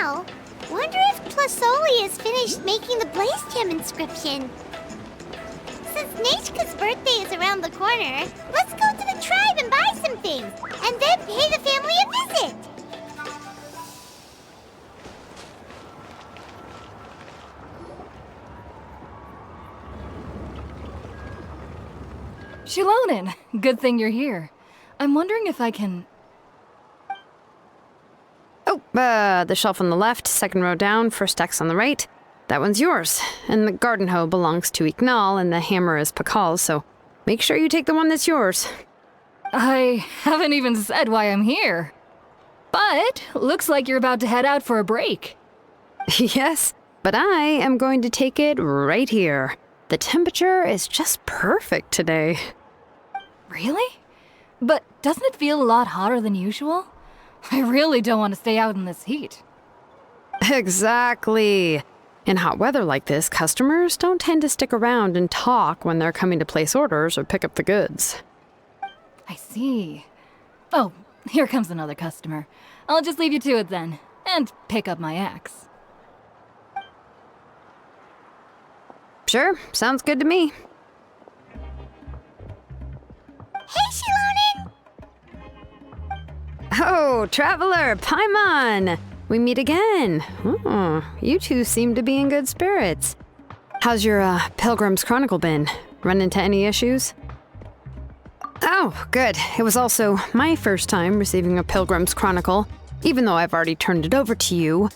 now. Wonder if Plasoli has finished making the Blaze Gem inscription. Since Nechka's birthday is around the corner, let's go to the tribe and buy some things, and then pay the family a visit. Xilonen, good thing you're here. I'm wondering if I can... Oh, the shelf on the left, second row down, first X on the right. That one's yours. And the garden hoe belongs to Ignal, and the hammer is Pakal's, so make sure you take the one that's yours. I haven't even said why I'm here. But looks like you're about to head out for a break. Yes, but I am going to take it right here. The temperature is just perfect today. Really? But doesn't it feel a lot hotter than usual? I really don't want to stay out in this heat. Exactly. In hot weather like this, customers don't tend to stick around and talk when they're coming to place orders or pick up the goods. I see. Oh, here comes another customer. I'll just leave you to it then, and pick up my axe. Sure, sounds good to me. Hey, Xilonen! Oh, Traveler, Paimon! We meet again. Oh, you two seem to be in good spirits. How's your Pilgrim's Chronicle been? Run into any issues? Oh, good. It was also my first time receiving a Pilgrim's Chronicle. Even though I've already turned it over to you,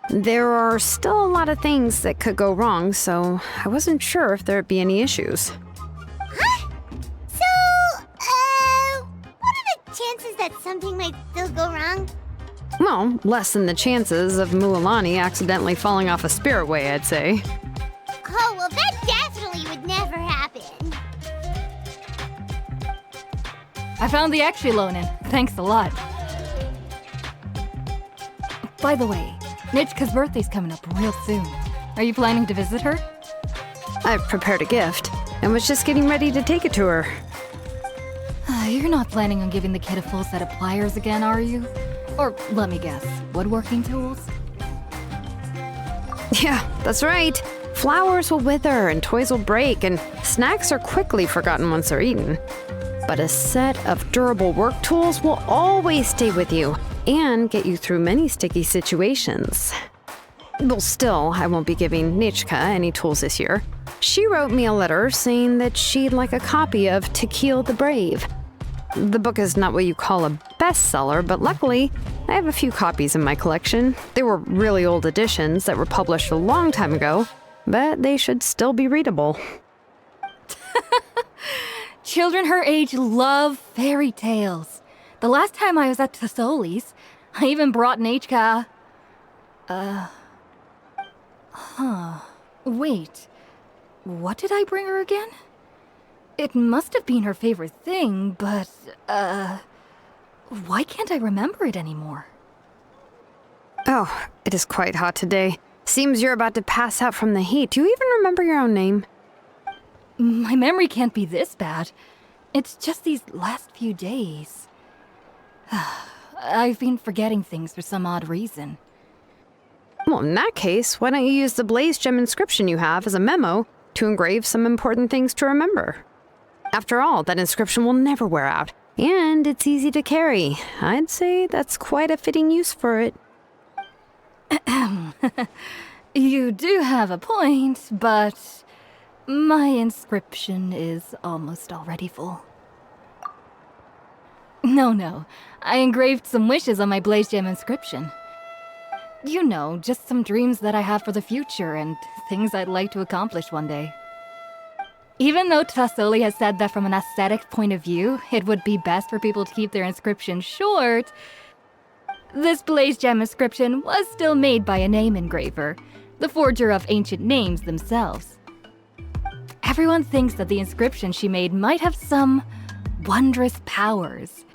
there are still a lot of things that could go wrong, so I wasn't sure if there'd be any issues. Huh? So, what are the chances that something might still go wrong? Well, less than the chances of Mualani accidentally falling off a spirit way, I'd say. Oh, well, that definitely would never happen. I found the axe, Xilonen. Thanks a lot. By the way, Nitchka's birthday's coming up real soon. Are you planning to visit her? I've prepared a gift and was just getting ready to take it to her. You're not planning on giving the kid a full set of pliers again, are you? Or, let me guess, woodworking tools? Yeah, that's right. Flowers will wither and toys will break, and snacks are quickly forgotten once they're eaten. But a set of durable work tools will always stay with you and get you through many sticky situations. Well, still, I won't be giving Nechka any tools this year. She wrote me a letter saying that she'd like a copy of To Kill the Brave. The book is not what you call a bestseller, but luckily, I have a few copies in my collection. They were really old editions that were published a long time ago, but they should still be readable. Children her age love fairy tales. The last time I was at Tasoli's, I even brought Nechka... Wait. What did I bring her again? It must have been her favorite thing, but, why can't I remember it anymore? Oh, it is quite hot today. Seems you're about to pass out from the heat. Do you even remember your own name? My memory can't be this bad. It's just these last few days. I've been forgetting things for some odd reason. Well, in that case, why don't you use the Blaze Gem inscription you have as a memo to engrave some important things to remember? After all, that inscription will never wear out, and it's easy to carry. I'd say that's quite a fitting use for it. You do have a point, but my inscription is almost already full. No, I engraved some wishes on my Blaze Gem inscription. You know, just some dreams that I have for the future and things I'd like to accomplish one day. Even though Tasoli has said that from an aesthetic point of view, it would be best for people to keep their inscription short, this Blaze Gem inscription was still made by a name engraver, the forger of ancient names themselves. Everyone thinks that the inscription she made might have some wondrous powers.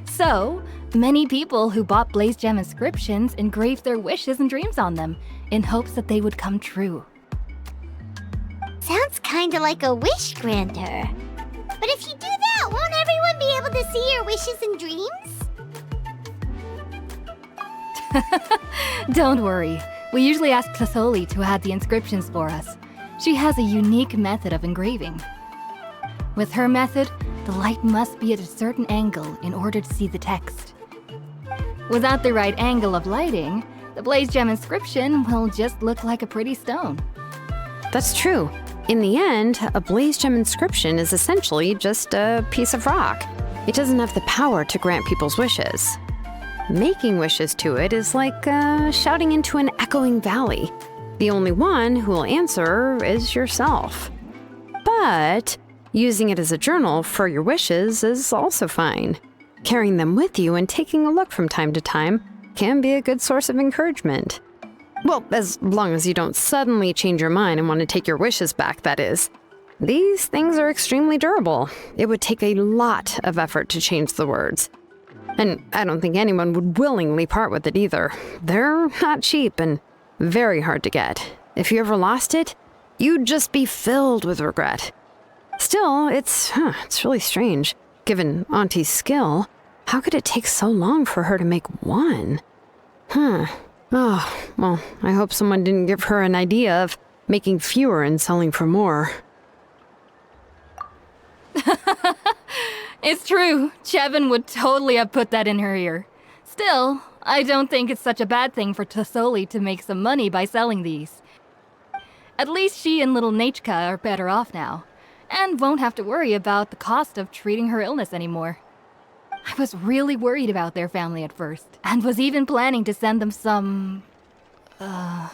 So, many people who bought Blaze Gem inscriptions engraved their wishes and dreams on them, in hopes that they would come true. Sounds kinda like a wish granter. But if you do that, won't everyone be able to see your wishes and dreams? Don't worry. We usually ask Tlasoli to add the inscriptions for us. She has a unique method of engraving. With her method, the light must be at a certain angle in order to see the text. Without the right angle of lighting, the blaze gem inscription will just look like a pretty stone. That's true. In the end, a blaze gem inscription is essentially just a piece of rock. It doesn't have the power to grant people's wishes. Making wishes to it is like shouting into an echoing valley. The only one who will answer is yourself. But using it as a journal for your wishes is also fine. Carrying them with you and taking a look from time to time can be a good source of encouragement. Well, as long as you don't suddenly change your mind and want to take your wishes back, that is. These things are extremely durable. It would take a lot of effort to change the words. And I don't think anyone would willingly part with it either. They're not cheap and very hard to get. If you ever lost it, you'd just be filled with regret. Still, it's really strange. Given Auntie's skill, how could it take so long for her to make one? Oh, well, I hope someone didn't give her an idea of making fewer and selling for more. It's true. Chevin would totally have put that in her ear. Still, I don't think it's such a bad thing for Tlasoli to make some money by selling these. At least she and little Natchka are better off now, and won't have to worry about the cost of treating her illness anymore. I was really worried about their family at first, and was even planning to send them some... Huh?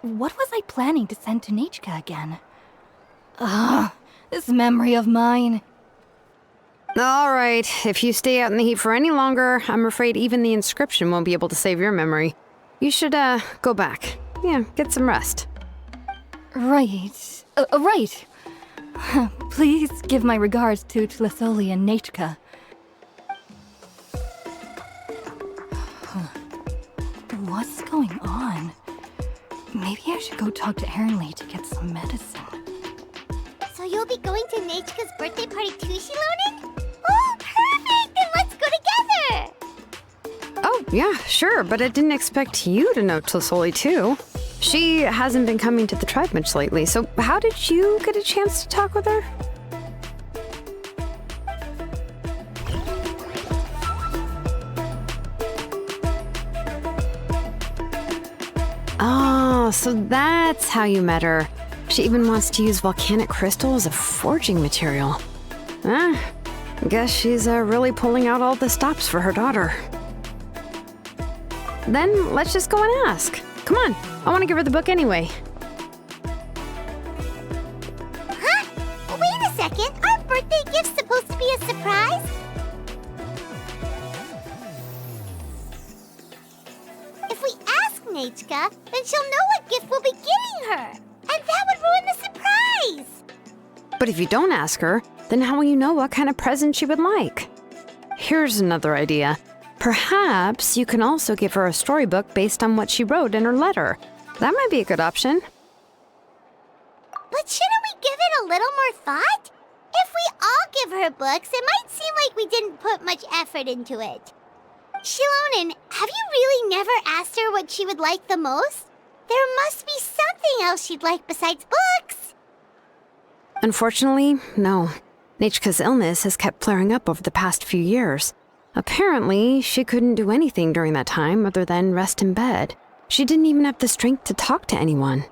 What was I planning to send to Natchka again? This memory of mine. All right, if you stay out in the heat for any longer, I'm afraid even the inscription won't be able to save your memory. You should, go back. Yeah, get some rest. Right. Right. Please give my regards to Tlasoli and Natchka. What's going on? Maybe I should go talk to Ernly to get some medicine. So you'll be going to Natchka's birthday party too, Xilonen? Oh, perfect! Then let's go together! Oh, yeah, sure, but I didn't expect you to know Tlasoli too. She hasn't been coming to the tribe much lately, so how did you get a chance to talk with her? Oh, so that's how you met her. She even wants to use volcanic crystal as a forging material. I guess she's really pulling out all the stops for her daughter. Then let's just go and ask. Come on, I want to give her the book anyway. Huh? Wait a second, our birthday gift's supposed to be a surprise? If we ask Natchka, then she'll know what gift we'll be giving her. And that would ruin the surprise! But if you don't ask her, then how will you know what kind of present she would like? Here's another idea. Perhaps you can also give her a storybook based on what she wrote in her letter. That might be a good option. But shouldn't we give it a little more thought? If we all give her books, it might seem like we didn't put much effort into it. Xilonen, have you really never asked her what she would like the most? There must be something else she'd like besides books. Unfortunately, no. Natchka's illness has kept flaring up over the past few years. Apparently, she couldn't do anything during that time other than rest in bed. She didn't even have the strength to talk to anyone.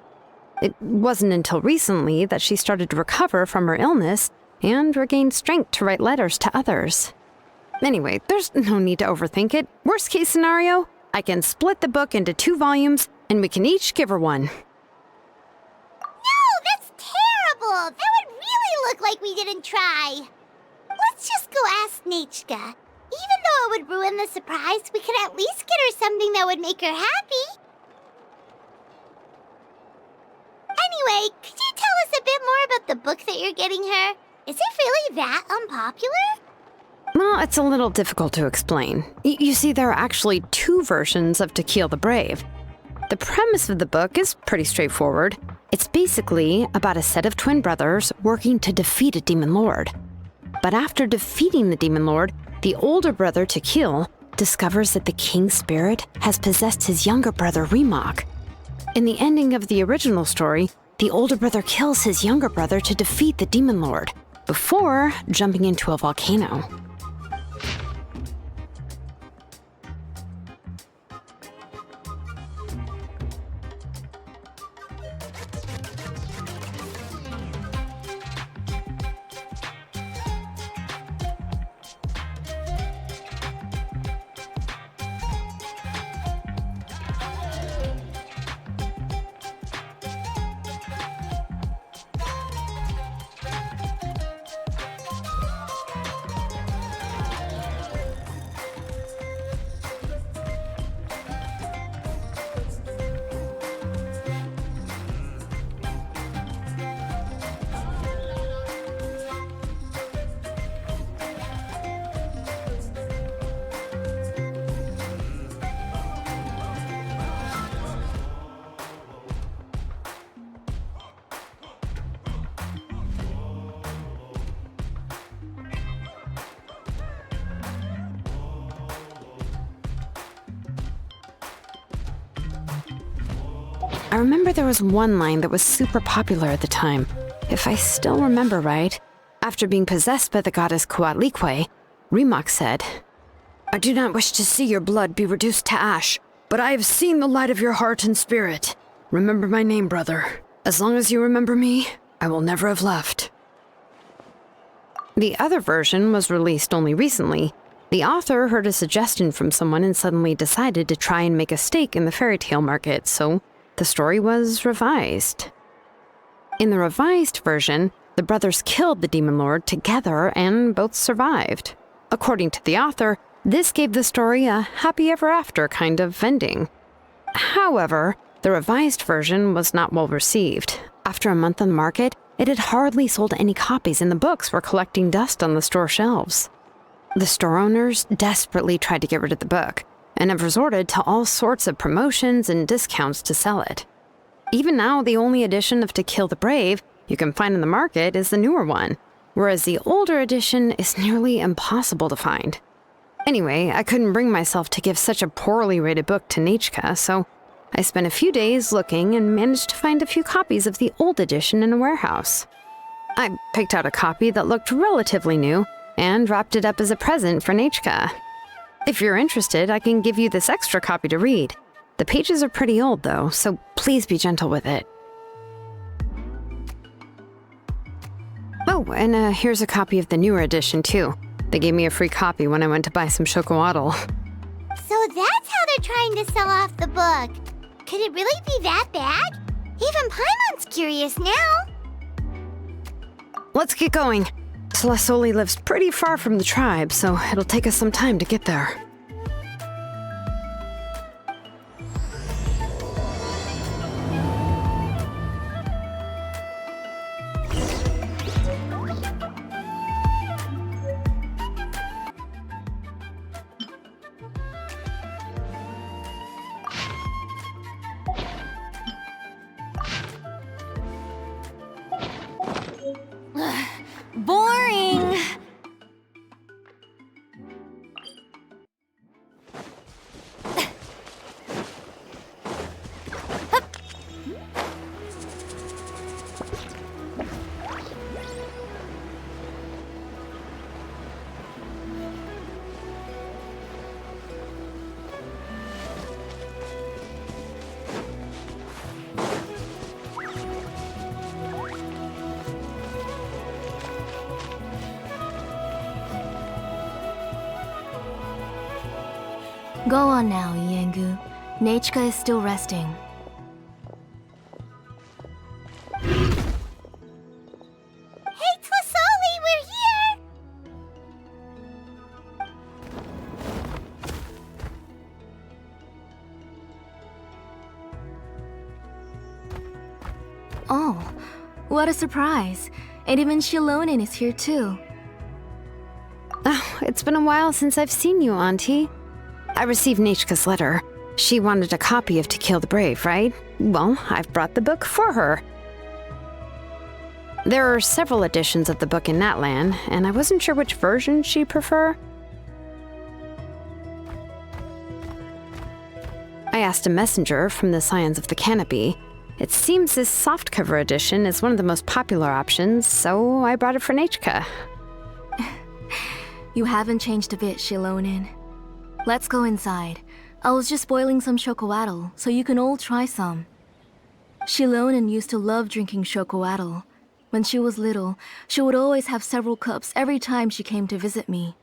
It wasn't until recently that she started to recover from her illness and regained strength to write letters to others. Anyway, there's no need to overthink it. Worst case scenario, I can split the book into 2 volumes and we can each give her one. No, that's terrible! That would really look like we didn't try. Let's just go ask Natchka. Even though it would ruin the surprise, we could at least get her something that would make her happy. Anyway, could you tell us a bit more about the book that you're getting her? Is it really that unpopular? Well, it's a little difficult to explain. You see, there are actually 2 versions of To Kill the Brave. The premise of the book is pretty straightforward. It's basically about a set of twin brothers working to defeat a demon lord. But after defeating the Demon Lord, the older brother Tequil discovers that the king's spirit has possessed his younger brother Remok. In the ending of the original story, the older brother kills his younger brother to defeat the Demon Lord, before jumping into a volcano. I remember there was one line that was super popular at the time. If I still remember right, after being possessed by the goddess Coatlicue, Remok said, "I do not wish to see your blood be reduced to ash, but I have seen the light of your heart and spirit. Remember my name, brother. As long as you remember me, I will never have left." The other version was released only recently. The author heard a suggestion from someone and suddenly decided to try and make a stake in the fairy tale market, so the story was revised. In the revised version, the brothers killed the Demon Lord together and both survived. According to the author, this gave the story a happy ever after kind of ending. However, the revised version was not well received. After a month on the market, it had hardly sold any copies and the books were collecting dust on the store shelves. The store owners desperately tried to get rid of the book, and have resorted to all sorts of promotions and discounts to sell it. Even now, the only edition of To Kill the Brave you can find in the market is the newer one, whereas the older edition is nearly impossible to find. Anyway, I couldn't bring myself to give such a poorly rated book to Nechka, so I spent a few days looking and managed to find a few copies of the old edition in a warehouse. I picked out a copy that looked relatively new and wrapped it up as a present for Nechka. If you're interested, I can give you this extra copy to read. The pages are pretty old, though, so please be gentle with it. Oh, and here's a copy of the newer edition, too. They gave me a free copy when I went to buy some chocowaddle. So that's how they're trying to sell off the book. Could it really be that bad? Even Paimon's curious now. Let's get going. Celesoli lives pretty far from the tribe, so it'll take us some time to get there. Boring! Go on now, Yengu. Nechka is still resting. Hey, Tlasoli, we're here! Oh, what a surprise. And even Xilonen is here too. Oh, it's been a while since I've seen you, Auntie. I received Nechka's letter. She wanted a copy of To Kill the Brave, right? Well, I've brought the book for her. There are several editions of the book in Natlan, and I wasn't sure which version she'd prefer. I asked a messenger from the Scions of the Canopy. It seems this softcover edition is one of the most popular options, so I brought it for Nechka. You haven't changed a bit, Xilonen. Let's go inside. I was just boiling some chocoatl, so you can all try some. Xilonen used to love drinking chocoatl. When she was little, she would always have several cups every time she came to visit me.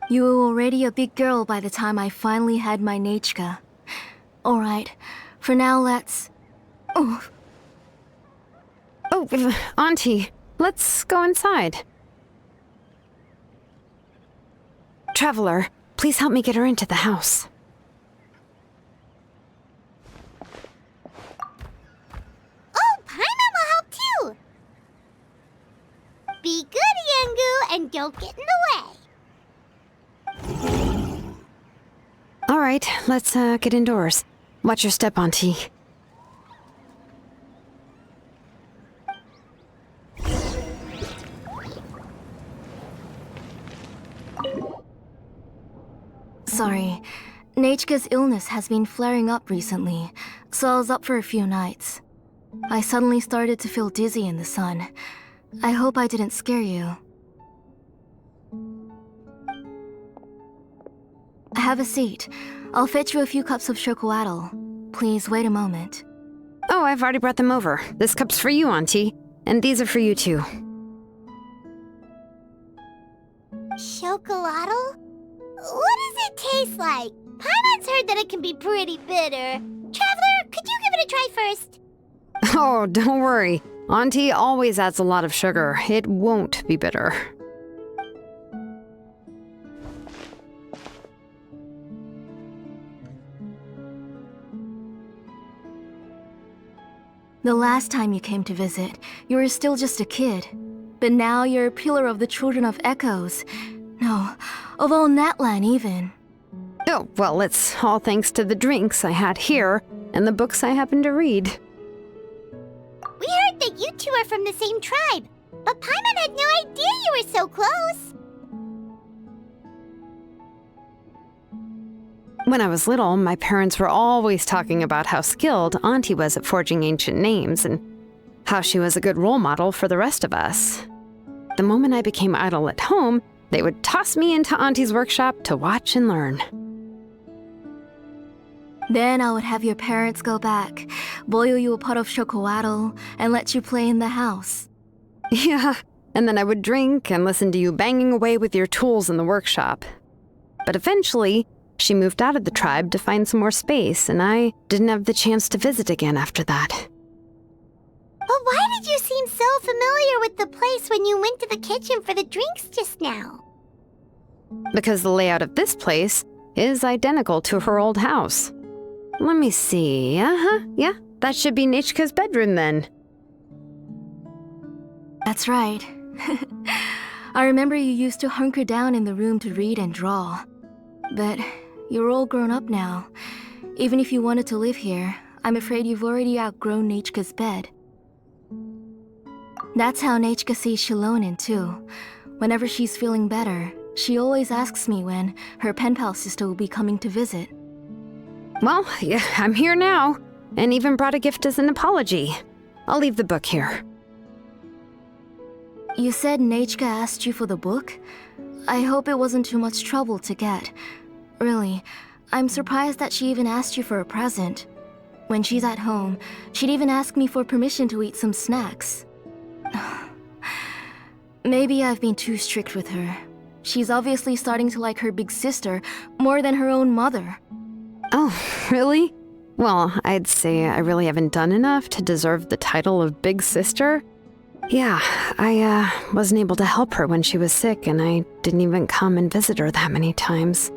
You were already a big girl by the time I finally had my Nechka. Alright, for now let's... Oh, Auntie, let's go inside. Traveler, please help me get her into the house. Oh, Paimon will help too! Be good, Yangu, and don't get in the way. All right, let's get indoors. Watch your step, Auntie. Sorry, Nechka's illness has been flaring up recently, so I was up for a few nights. I suddenly started to feel dizzy in the sun. I hope I didn't scare you. Have a seat. I'll fetch you a few cups of chocoatl. Please wait a moment. Oh, I've already brought them over. This cup's for you, Auntie. And these are for you, too. Chocolatl? What does it taste like? Paimon's heard that it can be pretty bitter. Traveler, could you give it a try first? Oh, don't worry. Auntie always adds a lot of sugar. It won't be bitter. The last time you came to visit, you were still just a kid. But now you're a pillar of the Children of Echoes. No, of all Natlan even. Oh, well, it's all thanks to the drinks I had here and the books I happened to read. We heard that you two are from the same tribe, but Paimon had no idea you were so close. When I was little, my parents were always talking about how skilled Auntie was at forging ancient names and how she was a good role model for the rest of us. The moment I became idle at home, they would toss me into Auntie's workshop to watch and learn. Then I would have your parents go back, boil you a pot of chocoatl, and let you play in the house. Yeah, and then I would drink and listen to you banging away with your tools in the workshop. But eventually, she moved out of the tribe to find some more space, and I didn't have the chance to visit again after that. But why did you seem so familiar with the place when you went to the kitchen for the drinks just now? Because the layout of this place is identical to her old house. Let me see. Yeah, that should be Nechka's bedroom then. That's right. I remember you used to hunker down in the room to read and draw. But you're all grown up now. Even if you wanted to live here, I'm afraid you've already outgrown Nechka's bed. That's how Nechka sees Xilonen too. Whenever she's feeling better, she always asks me when her pen pal sister will be coming to visit. Well, yeah, I'm here now, and even brought a gift as an apology. I'll leave the book here. You said Nechka asked you for the book? I hope it wasn't too much trouble to get. Really, I'm surprised that she even asked you for a present. When she's at home, she'd even ask me for permission to eat some snacks. Maybe I've been too strict with her. She's obviously starting to like her big sister more than her own mother. Oh, really? Well, I'd say I really haven't done enough to deserve the title of big sister. Yeah, I wasn't able to help her when she was sick, and I didn't even come and visit her that many times.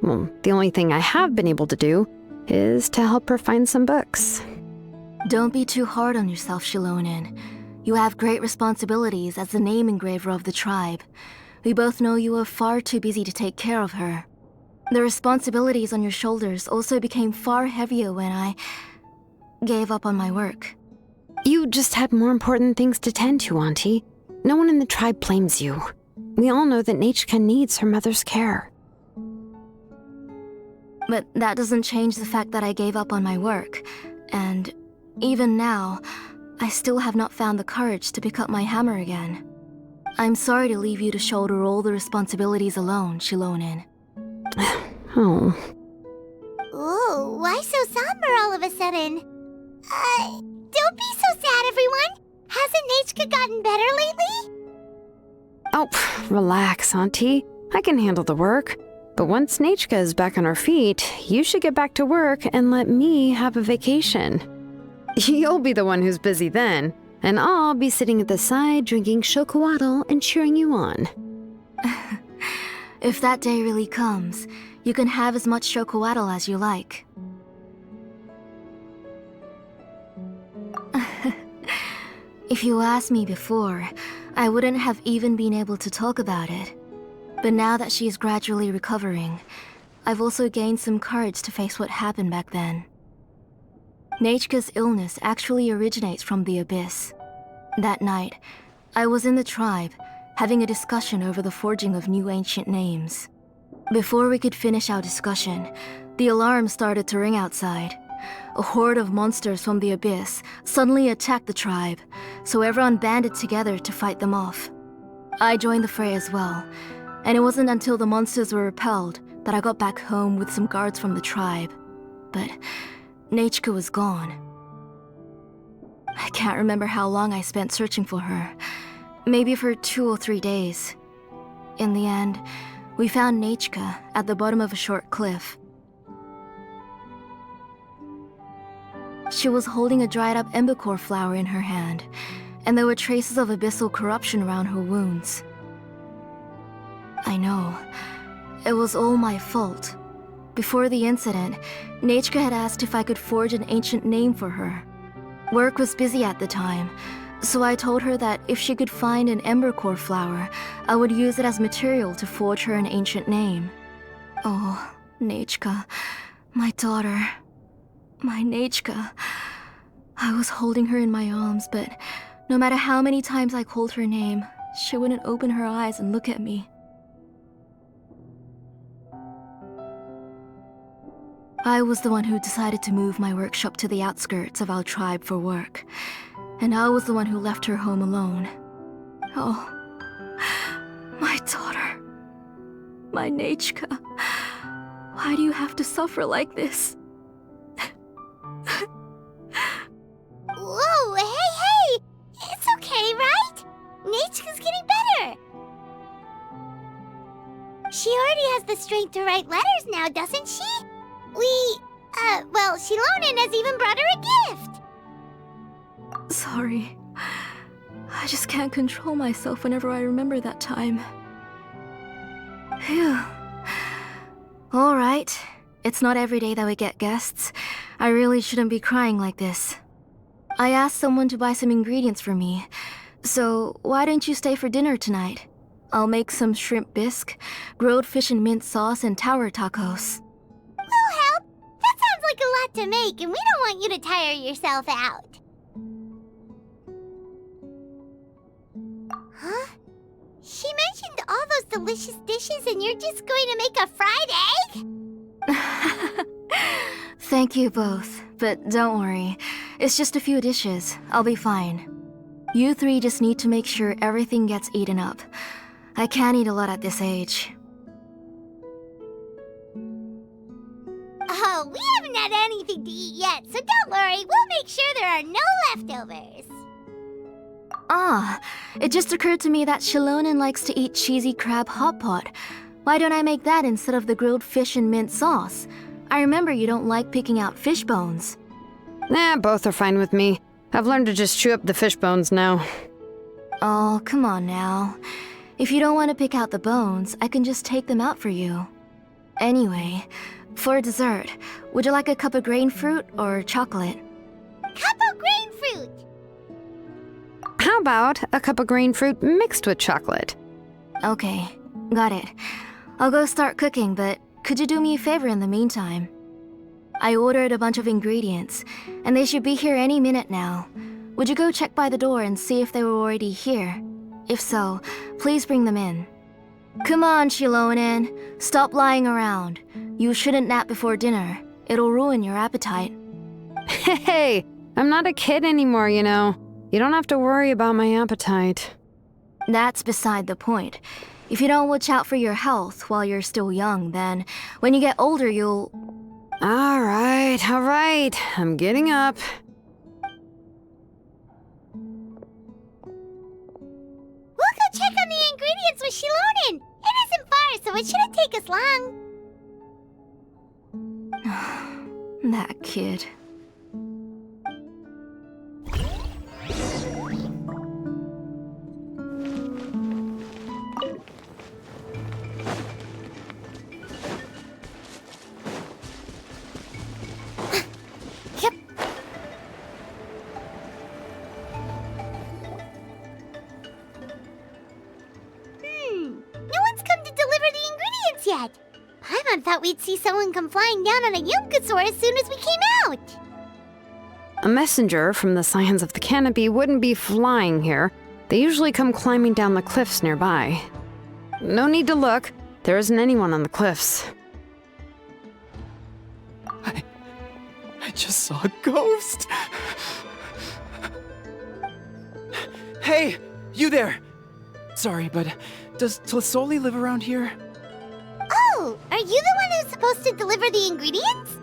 Well, the only thing I have been able to do is to help her find some books. Don't be too hard on yourself, Xilonen. You have great responsibilities as the name engraver of the tribe. We both know you are far too busy to take care of her. The responsibilities on your shoulders also became far heavier when I gave up on my work. You just had more important things to tend to, Auntie. No one in the tribe blames you. We all know that Nanatzcayan needs her mother's care. But that doesn't change the fact that I gave up on my work. And even now, I still have not found the courage to pick up my hammer again. I'm sorry to leave you to shoulder all the responsibilities alone, Xilonen. Oh. Ooh, why so somber all of a sudden? Don't be so sad, everyone! Hasn't Nanatzcayan gotten better lately? Oh, relax, Auntie. I can handle the work. But once Nanatzcayan is back on her feet, you should get back to work and let me have a vacation. You'll be the one who's busy then, and I'll be sitting at the side drinking chocolatl and cheering you on. If that day really comes, you can have as much chocolatl as you like. If you asked me before, I wouldn't have even been able to talk about it. But now that she's gradually recovering, I've also gained some courage to face what happened back then. Nanatzcayan's illness actually originates from the Abyss. That night, I was in the tribe, having a discussion over the forging of new ancient names. Before we could finish our discussion, the alarm started to ring outside. A horde of monsters from the Abyss suddenly attacked the tribe, so everyone banded together to fight them off. I joined the fray as well, and it wasn't until the monsters were repelled that I got back home with some guards from the tribe. But Nanatzcayan was gone. I can't remember how long I spent searching for her. Maybe for 2 or 3 days. In the end, we found Nanatzcayan at the bottom of a short cliff. She was holding a dried-up embercore flower in her hand, and there were traces of abyssal corruption around her wounds. I know. It was all my fault. Before the incident, Nanatzcayan had asked if I could forge an ancient name for her. Work was busy at the time, so I told her that if she could find an embercore flower, I would use it as material to forge her an ancient name. Oh, Nanatzcayan, my daughter. My Nanatzcayan. I was holding her in my arms, but no matter how many times I called her name, she wouldn't open her eyes and look at me. I was the one who decided to move my workshop to the outskirts of our tribe for work, and I was the one who left her home alone. Oh, my daughter. My Nanatzcayan. Why do you have to suffer like this? Whoa, hey! It's okay, right? Nanatzcayan's getting better. She already has the strength to write letters now, doesn't she? Well, Xilonen has even brought her a gift. Sorry. I just can't control myself whenever I remember that time. Phew. Alright. It's not every day that we get guests. I really shouldn't be crying like this. I asked someone to buy some ingredients for me. So, why don't you stay for dinner tonight? I'll make some shrimp bisque, grilled fish and mint sauce, and tower tacos. We'll help. That sounds like a lot to make, and we don't want you to tire yourself out. Huh? She mentioned all those delicious dishes, and you're just going to make a fried egg? Thank you both, but don't worry. It's just a few dishes. I'll be fine. You three just need to make sure everything gets eaten up. I can't eat a lot at this age. Oh, we haven't had anything to eat yet, so don't worry. We'll make sure there are no leftovers. It just occurred to me that Xilonen likes to eat cheesy crab hot pot. Why don't I make that instead of the grilled fish and mint sauce? I remember you don't like picking out fish bones. Both are fine with me. I've learned to just chew up the fish bones now. Oh, come on now. If you don't want to pick out the bones, I can just take them out for you. Anyway, for dessert, would you like a cup of grain fruit or chocolate? Cup of grain fruit! How about a cup of grain fruit mixed with chocolate? Okay, got it. I'll go start cooking, but could you do me a favor in the meantime? I ordered a bunch of ingredients, and they should be here any minute now. Would you go check by the door and see if they were already here? If so, please bring them in. Come on, Xilonen. Stop lying around. You shouldn't nap before dinner. It'll ruin your appetite. Hey, I'm not a kid anymore, you know. You don't have to worry about my appetite. That's beside the point. If you don't watch out for your health while you're still young, then when you get older, you'll... All right. I'm getting up. We'll go check on the ingredients with Xilonen. It isn't far, so it shouldn't take us long. That kid. Yep. No one's come to deliver the ingredients yet. Paimon thought we'd see someone come flying down on a Yunkasaur as soon as we came out. A messenger from the Scions of the Canopy wouldn't be flying here. They usually come climbing down the cliffs nearby. No need to look. There isn't anyone on the cliffs. I just saw a ghost. Hey, you there. Sorry, but does Tlisoli live around here? Oh, are you the one who's supposed to deliver the ingredients?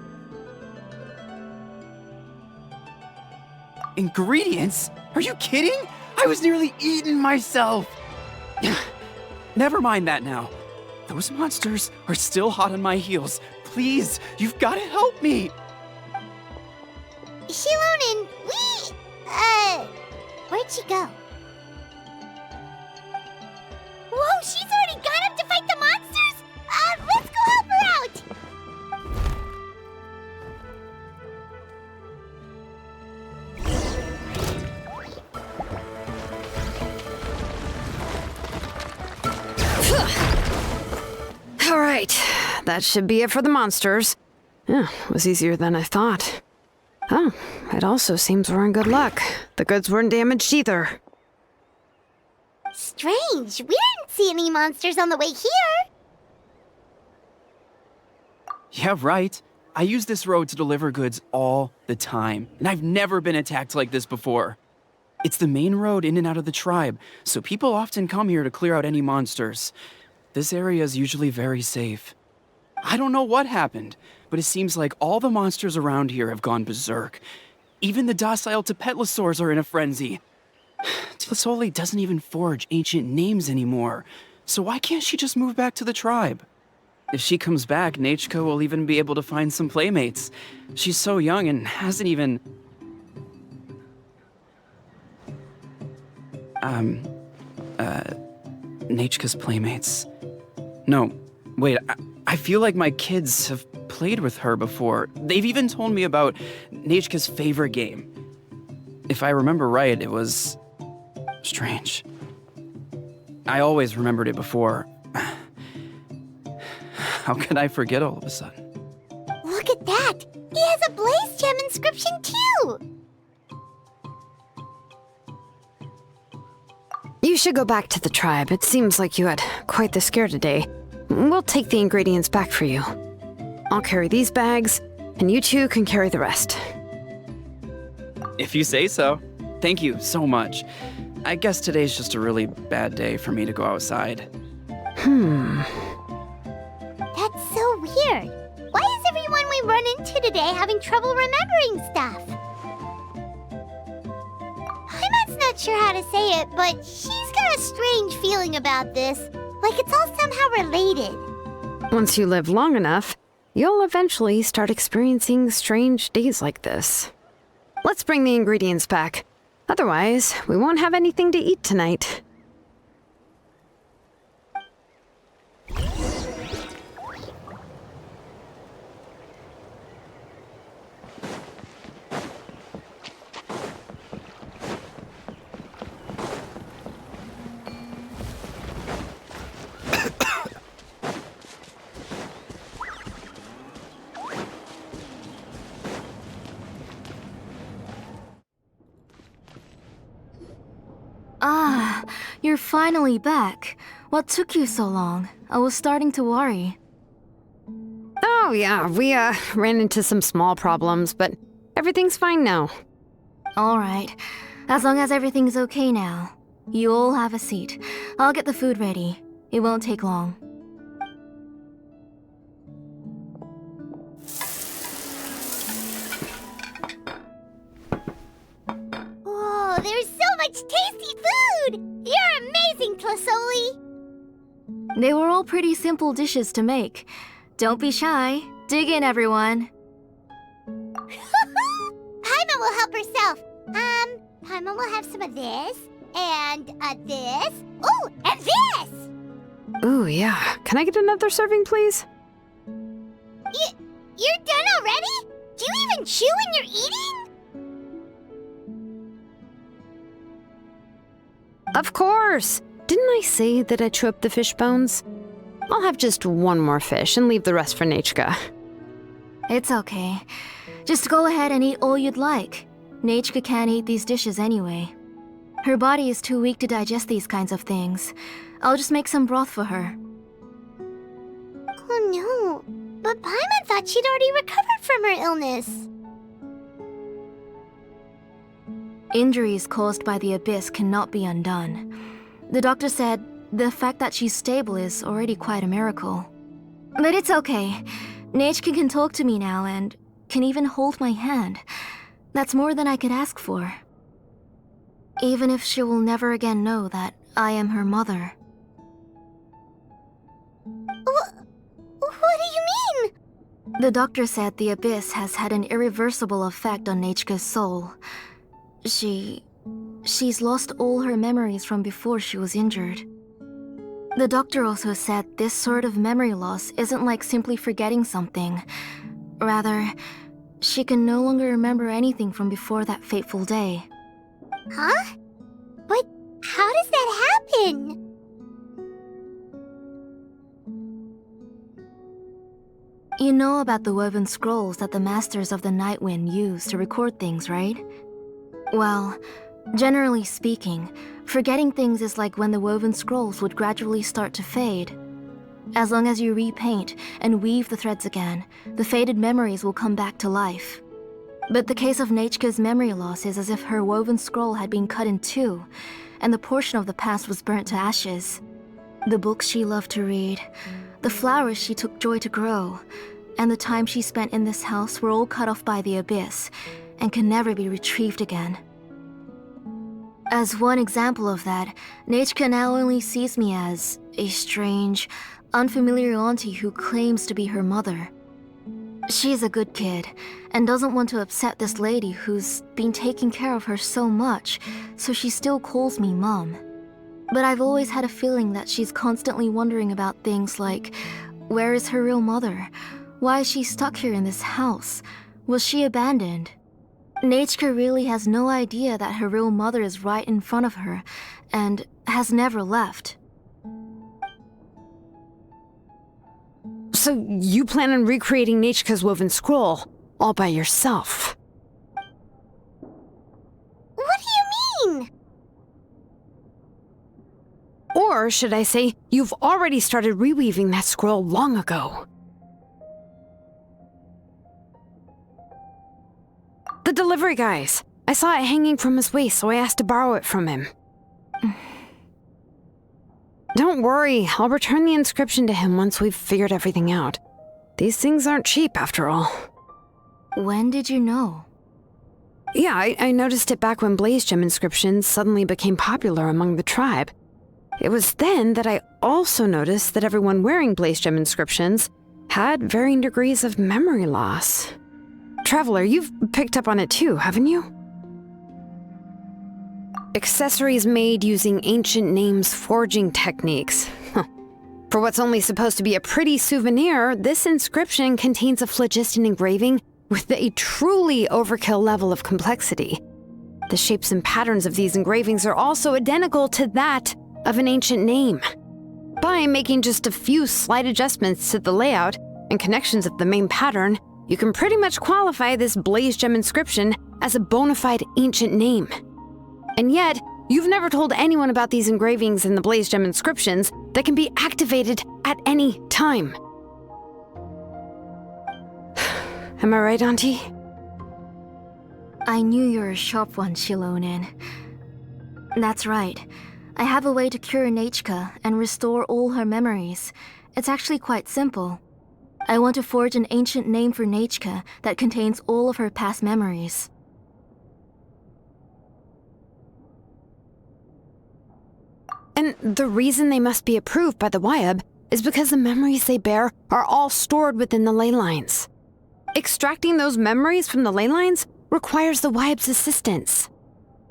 Ingredients? Are you kidding? I was nearly eaten myself. Never mind that now. Those monsters are still hot on my heels. Please, you've got to help me. Xilonen, where'd she go? Whoa, she's already gone up to fight the monsters? Let's go help her out! All right, that should be it for the monsters. Yeah, it was easier than I thought. Oh, it also seems we're in good luck. The goods weren't damaged either. Strange, we didn't see any monsters on the way here. Yeah, right. I use this road to deliver goods all the time, and I've never been attacked like this before. It's the main road in and out of the tribe, so people often come here to clear out any monsters. This area is usually very safe. I don't know what happened, but it seems like all the monsters around here have gone berserk. Even the docile Tepetlosaurs are in a frenzy. Tlisoli doesn't even forge ancient names anymore, so why can't she just move back to the tribe? If she comes back, Nachka will even be able to find some playmates. She's so young and hasn't even... Nachka's playmates. No, wait, I feel like my kids have played with her before. They've even told me about Nachka's favorite game. If I remember right, it was... strange. I always remembered it before. How could I forget all of a sudden? Look at that! He has a Blaze Gem inscription too! You should go back to the tribe. It seems like you had quite the scare today. We'll take the ingredients back for you. I'll carry these bags, and you two can carry the rest. If you say so. Thank you so much. I guess today's just a really bad day for me to go outside. That's so weird. Why is everyone we run into today having trouble remembering stuff? Paimon's not sure how to say it, but she's got a strange feeling about this. Like it's all somehow related. Once you live long enough, you'll eventually start experiencing strange days like this. Let's bring the ingredients back. Otherwise, we won't have anything to eat tonight. finally back. What took you so long? I was starting to worry. Oh, yeah, we ran into some small problems, but everything's fine now. Alright. As long as everything's okay now. You all have a seat. I'll get the food ready. It won't take long. Whoa, there's so much tasty food! You're amazing, Tlasoli! They were all pretty simple dishes to make. Don't be shy. Dig in, everyone. Paimon will help herself. Paimon will have some of this, and this. Oh, and this! Ooh, yeah. Can I get another serving, please? You're done already? Do you even chew when you're eating? Of course! Didn't I say that I'd chew up the fish bones? I'll have just one more fish and leave the rest for Nechka. It's okay. Just go ahead and eat all you'd like. Nechka can't eat these dishes anyway. Her body is too weak to digest these kinds of things. I'll just make some broth for her. Oh no, but Paimon thought she'd already recovered from her illness. Injuries caused by the abyss cannot be undone. The doctor said the fact that she's stable is already quite a miracle. But it's okay. Nechka can talk to me now and can even hold my hand. That's more than I could ask for. Even if she will never again know that I am her mother. What do you mean? The doctor said the abyss has had an irreversible effect on Nechka's soul. She's lost all her memories from before she was injured. The doctor also said this sort of memory loss isn't like simply forgetting something. Rather, she can no longer remember anything from before that fateful day. Huh? But how does that happen? You know about the woven scrolls that the Masters of the Night Wind use to record things, right? Well, generally speaking, forgetting things is like when the woven scrolls would gradually start to fade. As long as you repaint and weave the threads again, the faded memories will come back to life. But the case of Nechka's memory loss is as if her woven scroll had been cut in two, and the portion of the past was burnt to ashes. The books she loved to read, the flowers she took joy to grow, and the time she spent in this house were all cut off by the abyss, and can never be retrieved again. As one example of that, Nechka now only sees me as a strange, unfamiliar auntie who claims to be her mother. She's a good kid, and doesn't want to upset this lady who's been taking care of her so much, so she still calls me Mom. But I've always had a feeling that she's constantly wondering about things like, where is her real mother? Why is she stuck here in this house? Was she abandoned? Nechka really has no idea that her real mother is right in front of her, and has never left. So you plan on recreating Nechka's woven scroll, all by yourself? What do you mean? Or should I say, you've already started reweaving that scroll long ago. The delivery guys. I saw it hanging from his waist, so I asked to borrow it from him. Don't worry, I'll return the inscription to him once we've figured everything out. These things aren't cheap, after all. When did you know? Yeah, I noticed it back when Blaze Gem inscriptions suddenly became popular among the tribe. It was then that I also noticed that everyone wearing Blaze Gem inscriptions had varying degrees of memory loss. Traveler, you've picked up on it too, haven't you? Accessories made using ancient names forging techniques. For what's only supposed to be a pretty souvenir, this inscription contains a phlogiston engraving with a truly overkill level of complexity. The shapes and patterns of these engravings are also identical to that of an ancient name. By making just a few slight adjustments to the layout and connections of the main pattern, you can pretty much qualify this Blaze Gem inscription as a bona fide ancient name. And yet, You've never told anyone about these engravings in the Blaze Gem inscriptions that can be activated at any time. Am I right, Auntie? I knew you were a sharp one, Xilonen. That's right. I have a way to cure Nechka and restore all her memories. It's actually quite simple. I want to forge an ancient name for Nechka that contains all of her past memories. And the reason they must be approved by the Wyab is because the memories they bear are all stored within the ley lines. Extracting those memories from the ley lines requires the Wyab's assistance.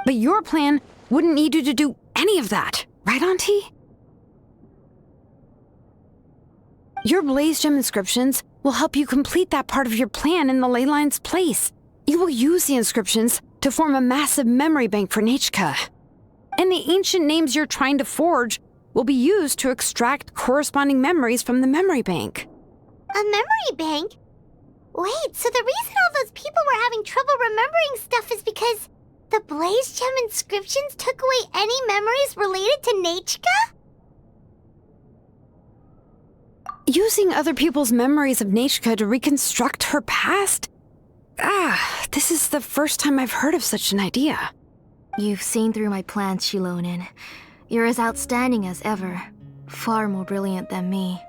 But your plan wouldn't need you to do any of that, right, Auntie? Your Blaze Gem inscriptions will help you complete that part of your plan in the ley line's place. You will use the inscriptions to form a massive memory bank for Nechka. And the ancient names you're trying to forge will be used to extract corresponding memories from the memory bank. A memory bank? Wait, so the reason all those people were having trouble remembering stuff is because the Blaze Gem inscriptions took away any memories related to Nechka? Using other people's memories of Nechka to reconstruct her past? This is the first time I've heard of such an idea. You've seen through my plans, Xilonen. You're as outstanding as ever. Far more brilliant than me.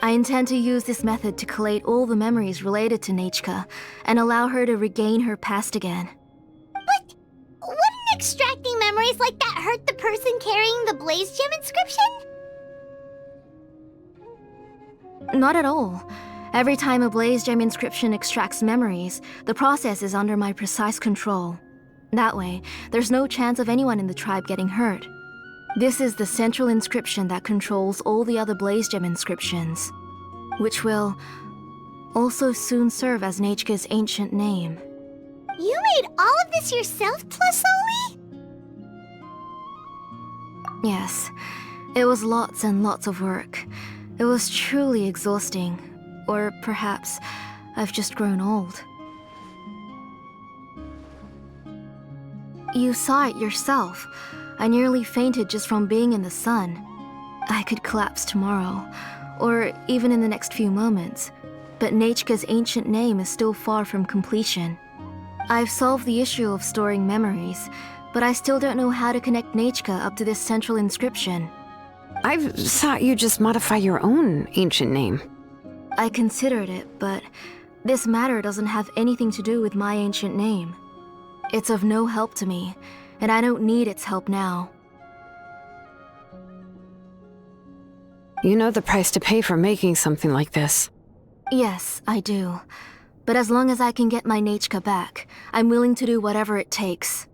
I intend to use this method to collate all the memories related to Nechka and allow her to regain her past again. But wouldn't extracting memories like that hurt the person carrying the Blaze Gem inscription? Not at all. Every time a Blaze Gem inscription extracts memories, the process is under my precise control. That way, there's no chance of anyone in the tribe getting hurt. This is the central inscription that controls all the other Blaze Gem inscriptions, which will also soon serve as Nechka's ancient name. You made all of this yourself, Plusoli? Yes, it was lots and lots of work. It was truly exhausting. Or perhaps I've just grown old. You saw it yourself. I nearly fainted just from being in the sun. I could collapse tomorrow, or even in the next few moments. But Nechka's ancient name is still far from completion. I've solved the issue of storing memories, but I still don't know how to connect Nechka up to this central inscription. I thought you'd just modify your own ancient name. I considered it, but this matter doesn't have anything to do with my ancient name. It's of no help to me, and I don't need its help now. You know the price to pay for making something like this. Yes, I do. But as long as I can get my Nechka back, I'm willing to do whatever it takes.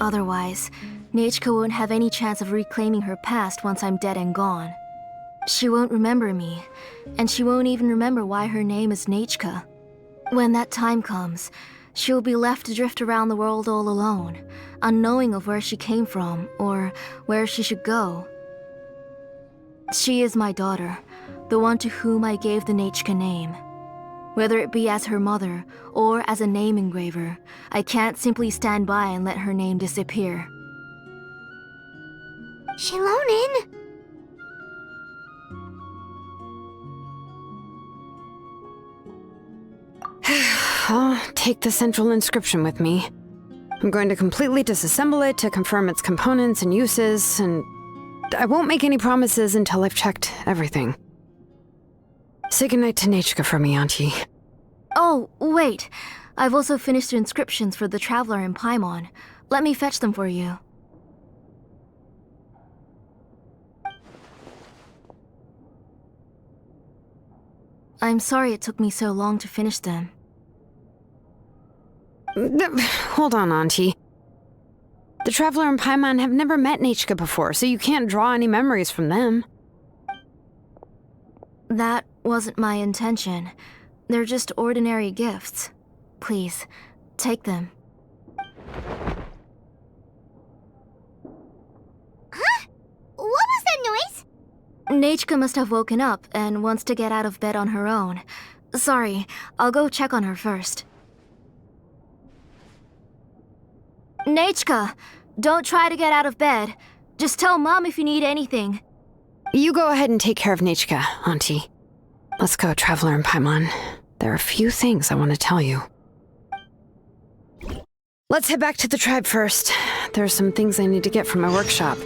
Otherwise, Nechka won't have any chance of reclaiming her past once I'm dead and gone. She won't remember me, and she won't even remember why her name is Nechka. When that time comes, she'll be left to drift around the world all alone, unknowing of where she came from or where she should go. She is my daughter, the one to whom I gave the Nechka name. Whether it be as her mother or as a name engraver, I can't simply stand by and let her name disappear. Xilonen! I'll take the central inscription with me. I'm going to completely disassemble it to confirm its components and uses, and I won't make any promises until I've checked everything. Say goodnight to Nechka for me, Auntie. Oh, wait. I've also finished the inscriptions for the Traveler in Paimon. Let me fetch them for you. I'm sorry it took me so long to finish them. Hold on, Auntie. The Traveler and Paimon have never met Nechka before, so you can't draw any memories from them. That wasn't my intention. They're just ordinary gifts. Please, take them. Huh? What was that noise? Nechka must have woken up and wants to get out of bed on her own. Sorry, I'll go check on her first. Nechka, don't try to get out of bed. Just tell Mom if you need anything. You go ahead and take care of Nechka, Auntie. Let's go, Traveler and Paimon. There are a few things I want to tell you. Let's head back to the tribe first. There are some things I need to get from my workshop.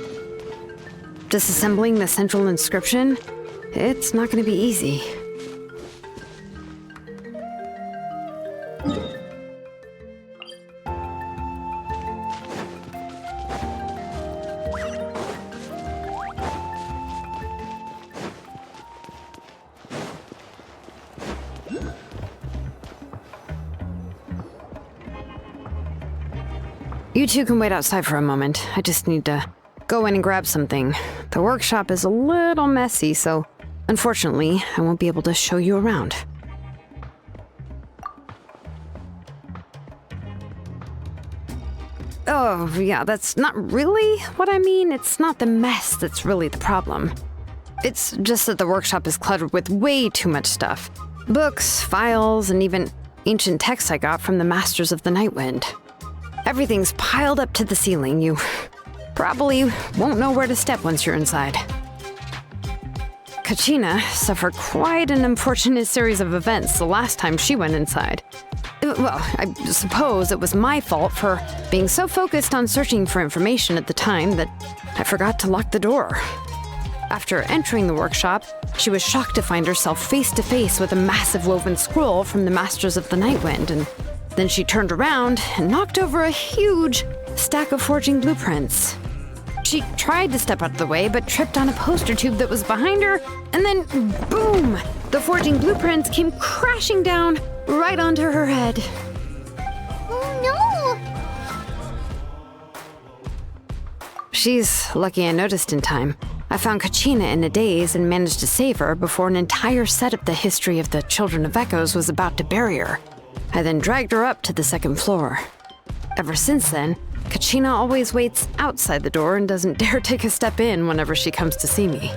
Disassembling the central inscription? It's not going to be easy. You two can wait outside for a moment. I just need to go in and grab something. The workshop is a little messy, so unfortunately, I won't be able to show you around. Oh, yeah, that's not really what I mean. It's not the mess that's really the problem. It's just that the workshop is cluttered with way too much stuff. Books, files, and even ancient texts I got from the Masters of the Nightwind. Everything's piled up to the ceiling. You probably won't know where to step once you're inside. Kachina suffered quite an unfortunate series of events the last time she went inside. Well, I suppose it was my fault for being so focused on searching for information at the time that I forgot to lock the door. After entering the workshop, she was shocked to find herself face to face with a massive woven scroll from the Masters of the Nightwind, and then she turned around and knocked over a huge stack of forging blueprints. She tried to step out of the way, but tripped on a poster tube that was behind her, and then boom! The forging blueprints came crashing down right onto her head. Oh no! She's lucky I noticed in time. I found Kachina in a daze and managed to save her before an entire set of the history of the Children of Echoes was about to bury her. I then dragged her up to the second floor. Ever since then, Kachina always waits outside the door and doesn't dare take a step in whenever she comes to see me. Yeah,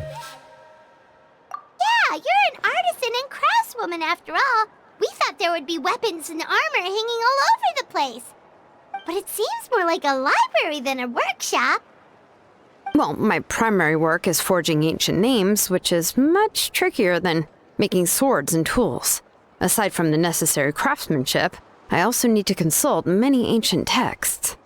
you're an artisan and craftswoman after all. We thought there would be weapons and armor hanging all over the place. But it seems more like a library than a workshop. Well, my primary work is forging ancient names, which is much trickier than making swords and tools. Aside from the necessary craftsmanship, I also need to consult many ancient texts.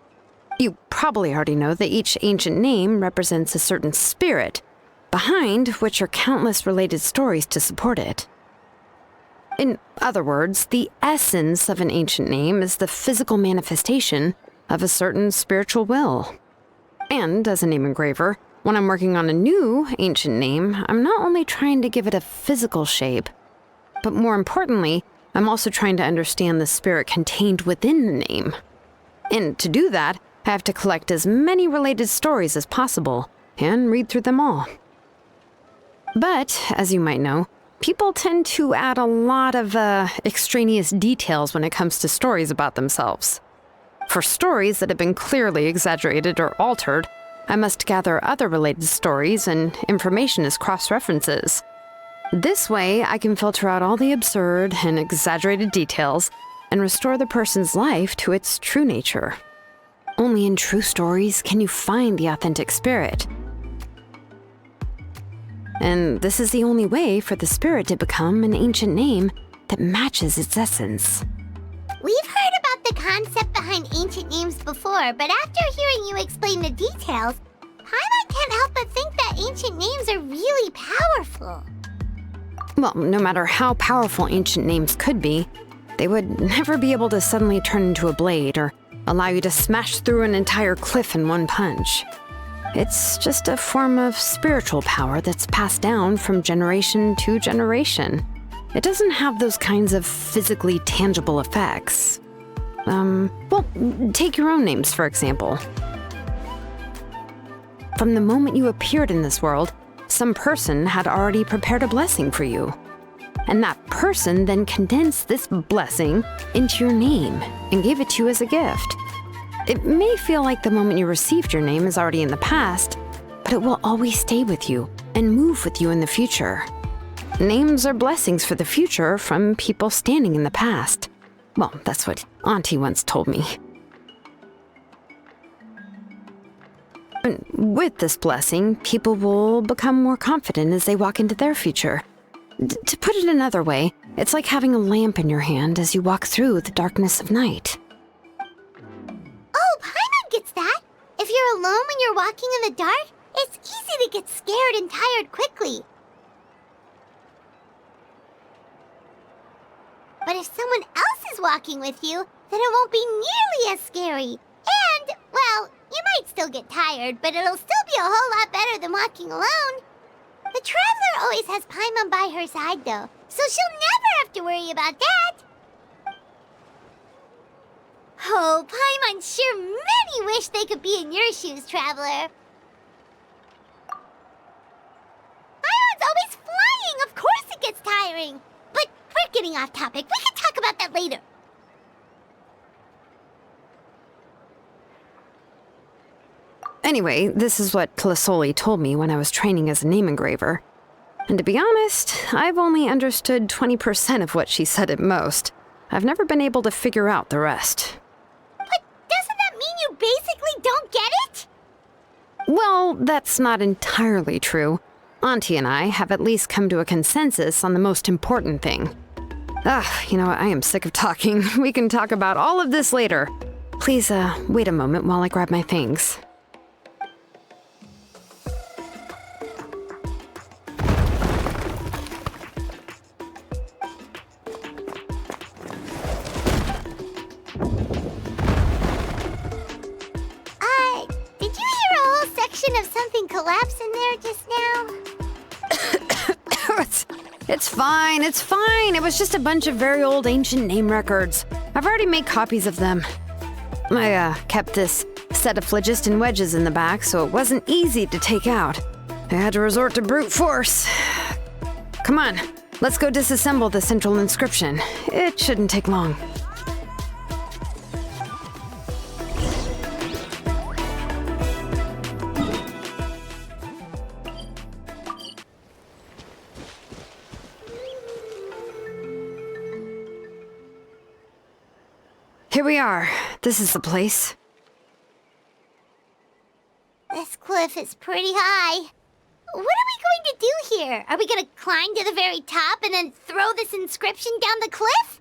You probably already know that each ancient name represents a certain spirit, behind which are countless related stories to support it. In other words, the essence of an ancient name is the physical manifestation of a certain spiritual will. And as a name engraver, when I'm working on a new ancient name, I'm not only trying to give it a physical shape, but more importantly, I'm also trying to understand the spirit contained within the name. And to do that, I have to collect as many related stories as possible and read through them all. But, as you might know, people tend to add a lot of extraneous details when it comes to stories about themselves. For stories that have been clearly exaggerated or altered, I must gather other related stories and information as cross-references. This way, I can filter out all the absurd and exaggerated details and restore the person's life to its true nature. Only in true stories can you find the authentic spirit. And this is the only way for the spirit to become an ancient name that matches its essence. We've heard about the concept behind ancient names before, but after hearing you explain the details, Paimon can't help but think that ancient names are really powerful. Well, no matter how powerful ancient names could be, they would never be able to suddenly turn into a blade or allow you to smash through an entire cliff in one punch. It's just a form of spiritual power that's passed down from generation to generation. It doesn't have those kinds of physically tangible effects. Well, take your own names, for example. From the moment you appeared in this world, some person had already prepared a blessing for you. And that person then condensed this blessing into your name and gave it to you as a gift. It may feel like the moment you received your name is already in the past, but it will always stay with you and move with you in the future. Names are blessings for the future from people standing in the past. Well, that's what Auntie once told me. With this blessing, people will become more confident as they walk into their future. To put it another way, it's like having a lamp in your hand as you walk through the darkness of night. Oh, Paimon gets that. If you're alone when you're walking in the dark, it's easy to get scared and tired quickly. But if someone else is walking with you, then it won't be nearly as scary. And, well, you might still get tired, but it'll still be a whole lot better than walking alone. The Traveler always has Paimon by her side, though, so she'll never have to worry about that. Oh, Paimon sure many wish they could be in your shoes, Traveler. Paimon's always flying, of course it gets tiring. But we're getting off topic. We can talk about that later. Anyway, this is what Plisoli told me when I was training as a name engraver. And to be honest, I've only understood 20% of what she said at most. I've never been able to figure out the rest. But doesn't that mean you basically don't get it? Well, that's not entirely true. Auntie and I have at least come to a consensus on the most important thing. I am sick of talking. We can talk about all of this later. Please, wait a moment while I grab my things. Did you hear a whole section of something collapse in there just now? It's fine. It was just a bunch of very old ancient name records. I've already made copies of them. I kept this set of phlogiston wedges in the back, so it wasn't easy to take out. I had to resort to brute force. Come on, let's go disassemble the central inscription. It shouldn't take long. Here we are. This is the place. This cliff is pretty high. What are we going to do here? Are we going to climb to the very top and then throw this inscription down the cliff?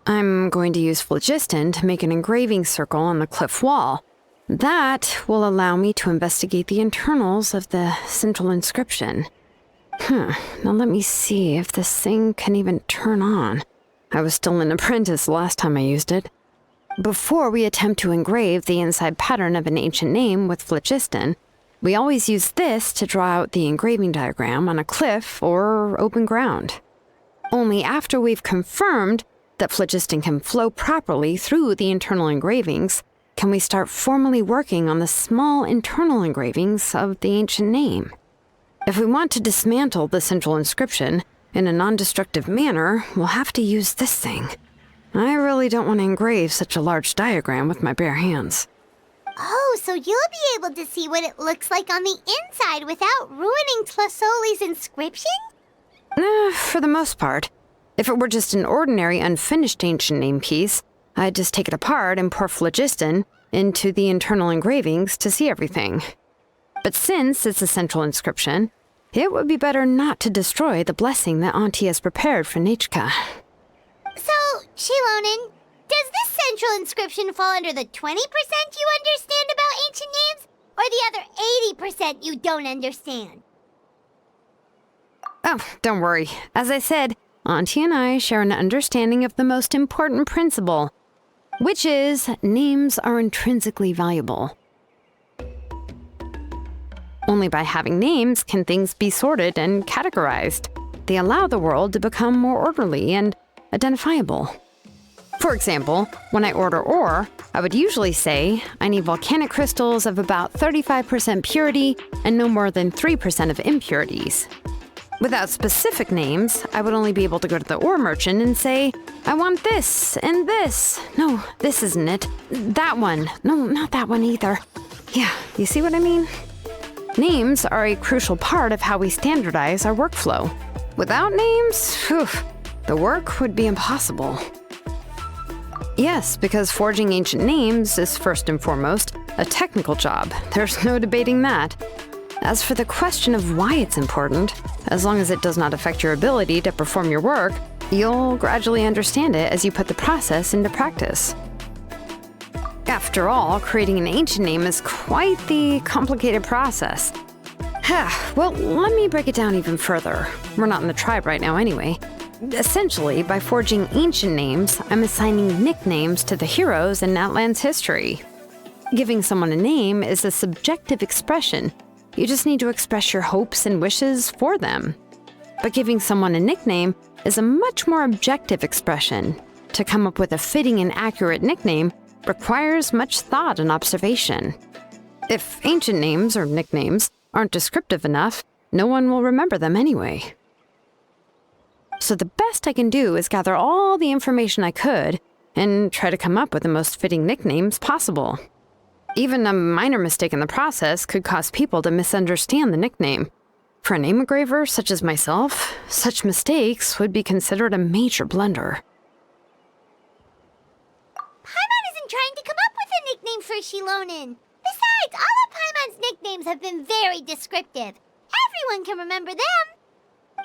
I'm going to use phlogiston to make an engraving circle on the cliff wall. That will allow me to investigate the internals of the central inscription. Now let me see if this thing can even turn on. I was still an apprentice last time I used it. Before we attempt to engrave the inside pattern of an ancient name with phlogiston, we always use this to draw out the engraving diagram on a cliff or open ground. Only after we've confirmed that phlogiston can flow properly through the internal engravings can we start formally working on the small internal engravings of the ancient name. If we want to dismantle the central inscription in a non-destructive manner, we'll have to use this thing. I really don't want to engrave such a large diagram with my bare hands. Oh, so you'll be able to see what it looks like on the inside without ruining Tlasoli's inscription? For the most part. If it were just an ordinary unfinished ancient name piece, I'd just take it apart and pour phlogiston into the internal engravings to see everything. But since it's a central inscription, it would be better not to destroy the blessing that Auntie has prepared for Nechka. So, Xilonen, does this central inscription fall under the 20% you understand about ancient names, or the other 80% you don't understand? Oh, don't worry. As I said, Auntie and I share an understanding of the most important principle, which is names are intrinsically valuable. Only by having names can things be sorted and categorized. They allow the world to become more orderly and identifiable. For example, when I order ore, I would usually say I need volcanic crystals of about 35% purity and no more than 3% of impurities. Without specific names, I would only be able to go to the ore merchant and say, I want this and this. No, this isn't it. That one. No, not that one either. Yeah, you see what I mean? Names are a crucial part of how we standardize our workflow. Without names, the work would be impossible. Yes, because forging ancient names is first and foremost a technical job. There's no debating that. As for the question of why it's important, as long as it does not affect your ability to perform your work, you'll gradually understand it as you put the process into practice. After all, creating an ancient name is quite the complicated process. Well, let me break it down even further. We're not in the tribe right now anyway. Essentially, by forging ancient names, I'm assigning nicknames to the heroes in Natlan's history. Giving someone a name is a subjective expression. You just need to express your hopes and wishes for them. But giving someone a nickname is a much more objective expression. To come up with a fitting and accurate nickname requires much thought and observation. If ancient names or nicknames aren't descriptive enough, no one will remember them anyway. So the best I can do is gather all the information I could and try to come up with the most fitting nicknames possible. Even a minor mistake in the process could cause people to misunderstand the nickname. For a name engraver such as myself, such mistakes would be considered a major blunder. Paimon isn't trying to come up with a nickname for Xilonen. Besides, all of Paimon's nicknames have been very descriptive. Everyone can remember them.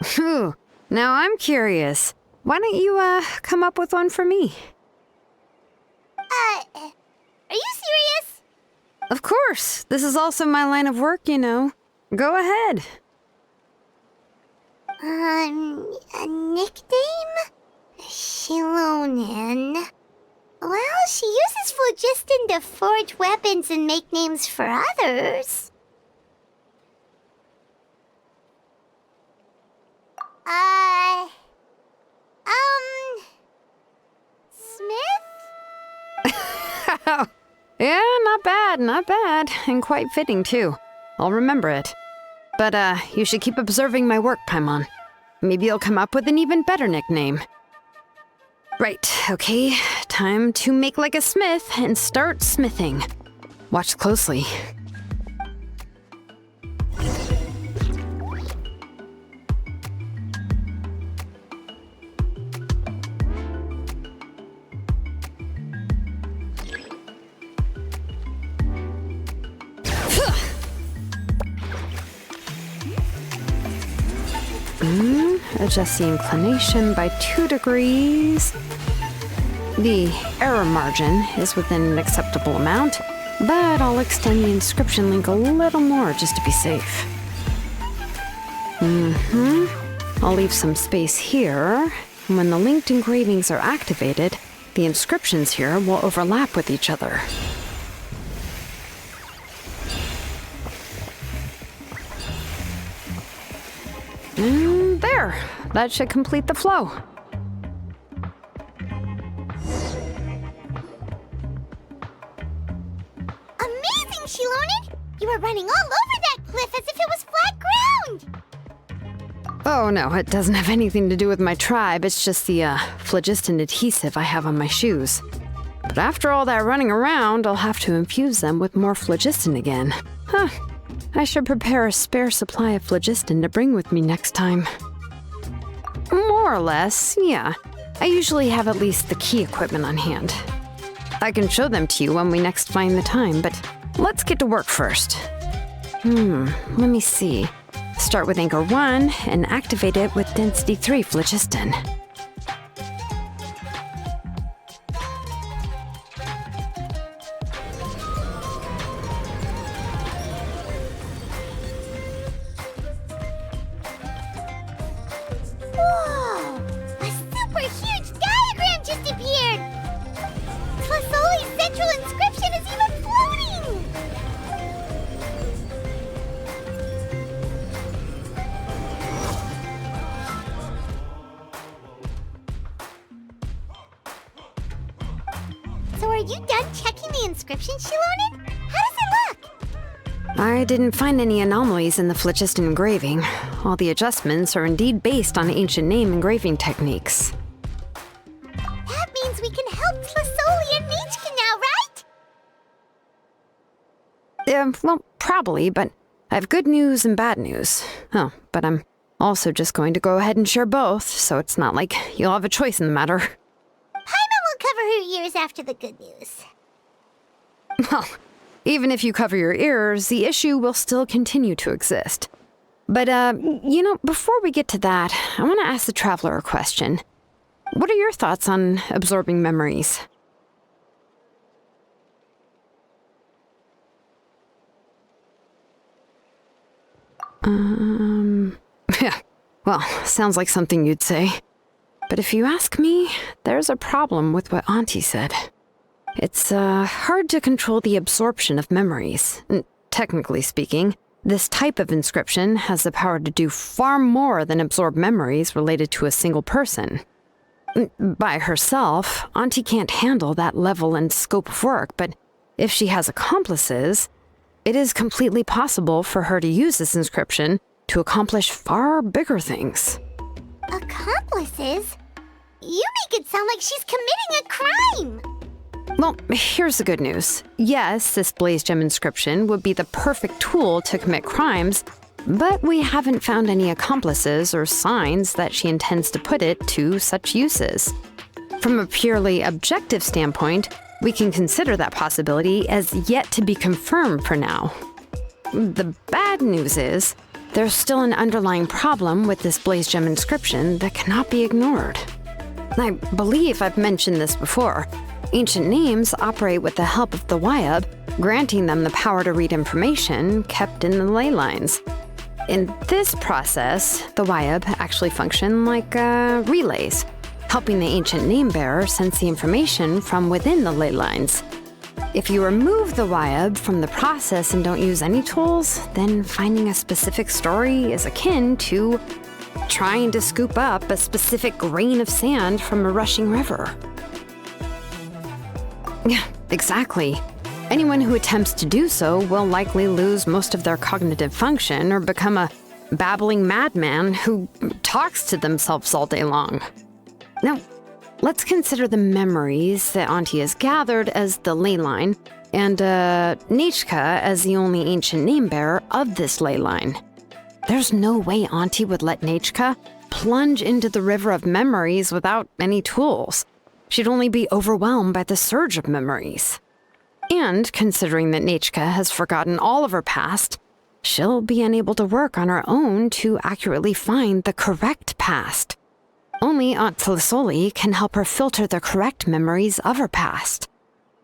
Phew. Now I'm curious. Why don't you, come up with one for me? Are you serious? Of course. This is also my line of work, you know. Go ahead. A nickname? Xilonen. Well, she uses phlogiston to forge weapons and make names for others. Smith? Yeah, not bad, and quite fitting too. I'll remember it. But, you should keep observing my work, Paimon. Maybe you'll come up with an even better nickname. Right, okay, time to make like a smith and start smithing. Watch closely. Adjust the inclination by 2 degrees. The error margin is within an acceptable amount, but I'll extend the inscription link a little more just to be safe. I'll leave some space here. When the linked engravings are activated, the inscriptions here will overlap with each other. And there! That should complete the flow. Amazing, Xilonen! You were running all over that cliff as if it was flat ground! Oh no, it doesn't have anything to do with my tribe. It's just the phlogiston adhesive I have on my shoes. But after all that running around, I'll have to infuse them with more phlogiston again. I should prepare a spare supply of phlogiston to bring with me next time. More or less, yeah. I usually have at least the key equipment on hand. I can show them to you when we next find the time, but let's get to work first. Let me see. Start with Anchor 1 and activate it with Density 3 phlogiston. Whoa! A super huge diagram just appeared! Tlasoli's central inscription is even floating! So are you done checking the inscription, Xilonen? How does it look? I didn't find any anomalies in the phlogiston engraving. All the adjustments are indeed based on ancient name engraving techniques. That means we can help Tlasoli and Nanatzcayan now, right? Well, probably, but I have good news and bad news. Oh, but I'm also just going to go ahead and share both, so it's not like you'll have a choice in the matter. Paimon will cover her ears after the good news. Well, Even if you cover your ears, the issue will still continue to exist. But, before we get to that, I want to ask the Traveler a question. What are your thoughts on absorbing memories? Yeah, well, sounds like something you'd say. But if you ask me, there's a problem with what Auntie said. It's, hard to control the absorption of memories. Technically speaking, this type of inscription has the power to do far more than absorb memories related to a single person. By herself, Auntie can't handle that level and scope of work, but if she has accomplices, it is completely possible for her to use this inscription to accomplish far bigger things. Accomplices? You make it sound like she's committing a crime! Well, here's the good news. Yes, this Blaze Gem inscription would be the perfect tool to commit crimes, but we haven't found any accomplices or signs that she intends to put it to such uses. From a purely objective standpoint, we can consider that possibility as yet to be confirmed for now. The bad news is, there's still an underlying problem with this Blaze Gem inscription that cannot be ignored. I believe I've mentioned this before. Ancient names operate with the help of the Wyab, granting them the power to read information kept in the ley lines. In this process, the Wyab actually function like relays, helping the ancient name bearer sense the information from within the ley lines. If you remove the Wyab from the process and don't use any tools, then finding a specific story is akin to trying to scoop up a specific grain of sand from a rushing river. Yeah, exactly. Anyone who attempts to do so will likely lose most of their cognitive function or become a babbling madman who talks to themselves all day long. Now, let's consider the memories that Auntie has gathered as the ley line, and Nechka as the only ancient name bearer of this ley line. There's no way Auntie would let Nechka plunge into the river of memories without any tools. She'd only be overwhelmed by the surge of memories. And considering that Nechka has forgotten all of her past, she'll be unable to work on her own to accurately find the correct past. Only Aunt Tlisoli can help her filter the correct memories of her past.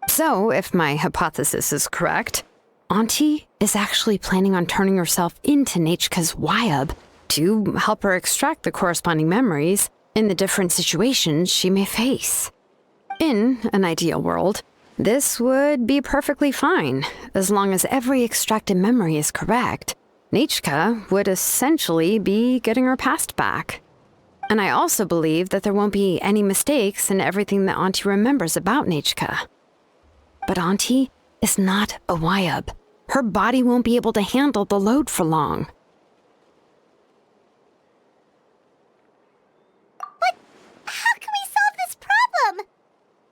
So, if my hypothesis is correct, Auntie is actually planning on turning herself into Nechka's Wyab to help her extract the corresponding memories in the different situations she may face. In an ideal world, this would be perfectly fine, as long as every extracted memory is correct. Nechka would essentially be getting her past back. And I also believe that there won't be any mistakes in everything that Auntie remembers about Nechka. But Auntie is not a Wyab. Her body won't be able to handle the load for long. But how can we solve this problem?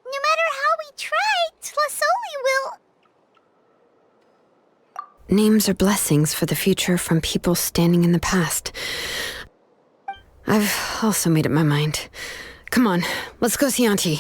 No matter how we try, Tlasoli will... Names are blessings for the future from people standing in the past. I've also made up my mind. Come on, let's go see Auntie.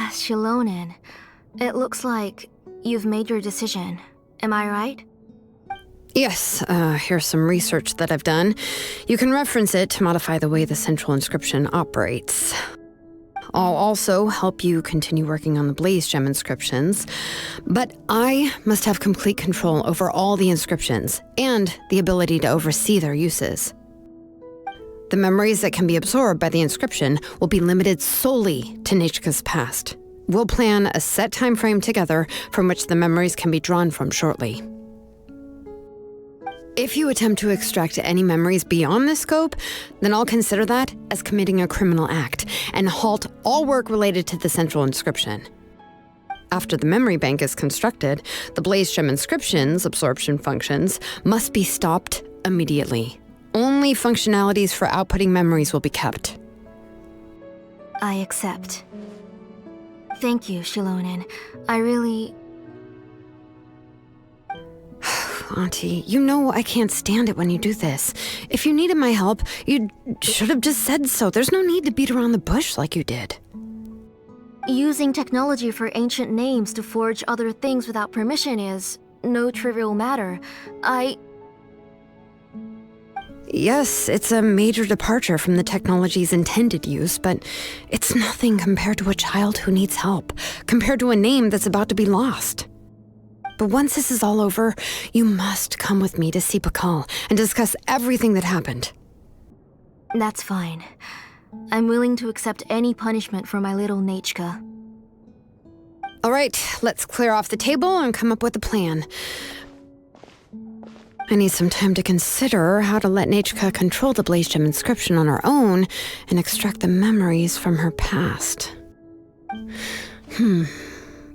Xilonen. It looks like you've made your decision. Am I right? Yes, here's some research that I've done. You can reference it to modify the way the central inscription operates. I'll also help you continue working on the Blaze Gem inscriptions, but I must have complete control over all the inscriptions and the ability to oversee their uses. The memories that can be absorbed by the inscription will be limited solely to Nechka's past. We'll plan a set time frame together from which the memories can be drawn from shortly. If you attempt to extract any memories beyond this scope, then I'll consider that as committing a criminal act and halt all work related to the central inscription. After the memory bank is constructed, the Blaze Gem inscription's absorption functions must be stopped immediately. Only functionalities for outputting memories will be kept. I accept. Thank you, Xilonen. I really... Auntie, you know I can't stand it when you do this. If you needed my help, you should have just said so. There's no need to beat around the bush like you did. Using technology for ancient names to forge other things without permission is no trivial matter. Yes, it's a major departure from the technology's intended use, but it's nothing compared to a child who needs help, compared to a name that's about to be lost. But once this is all over, you must come with me to see Pakal and discuss everything that happened. That's fine. I'm willing to accept any punishment for my little Nechka. All right, let's clear off the table and come up with a plan. I need some time to consider how to let Nechka control the Blaze Gem inscription on her own and extract the memories from her past.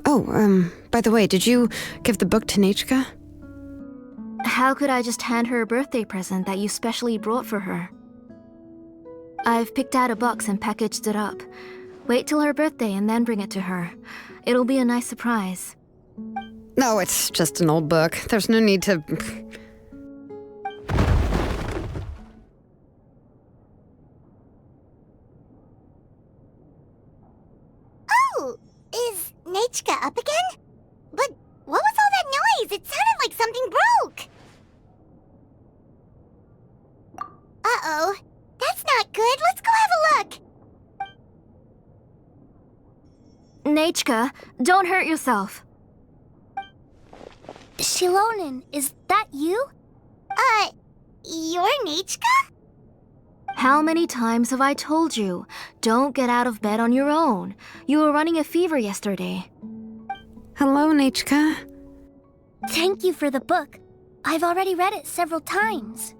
Oh, by the way, did you give the book to Nechka? How could I just hand her a birthday present that you specially brought for her? I've picked out a box and packaged it up. Wait till her birthday and then bring it to her. It'll be a nice surprise. No, it's just an old book. There's no need to... Oh, is Nechka up again? But what was all that noise? It sounded like something broke. Uh-oh. That's not good. Let's go have a look. Nechka, don't hurt yourself. Xilonen, is that you? You're Nechka? How many times have I told you? Don't get out of bed on your own. You were running a fever yesterday. Hello, Nechka. Thank you for the book. I've already read it several times.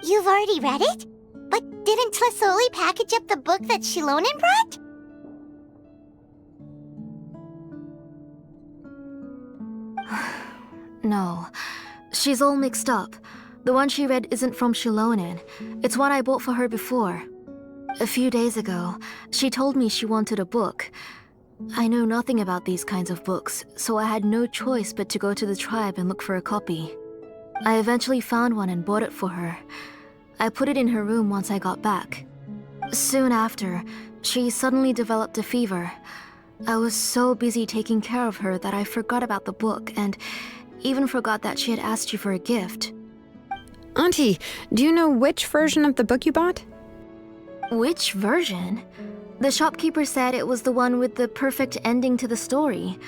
You've already read it? But didn't Tlasoli package up the book that Xilonen brought? No, she's all mixed up. The one she read isn't from Xilonen. It's one I bought for her before. A few days ago, she told me she wanted a book. I know nothing about these kinds of books, so I had no choice but to go to the tribe and look for a copy. I eventually found one and bought it for her. I put it in her room once I got back. Soon after, she suddenly developed a fever. I was so busy taking care of her that I forgot about the book and even forgot that she had asked you for a gift. Auntie, do you know which version of the book you bought? Which version? The shopkeeper said it was the one with the perfect ending to the story.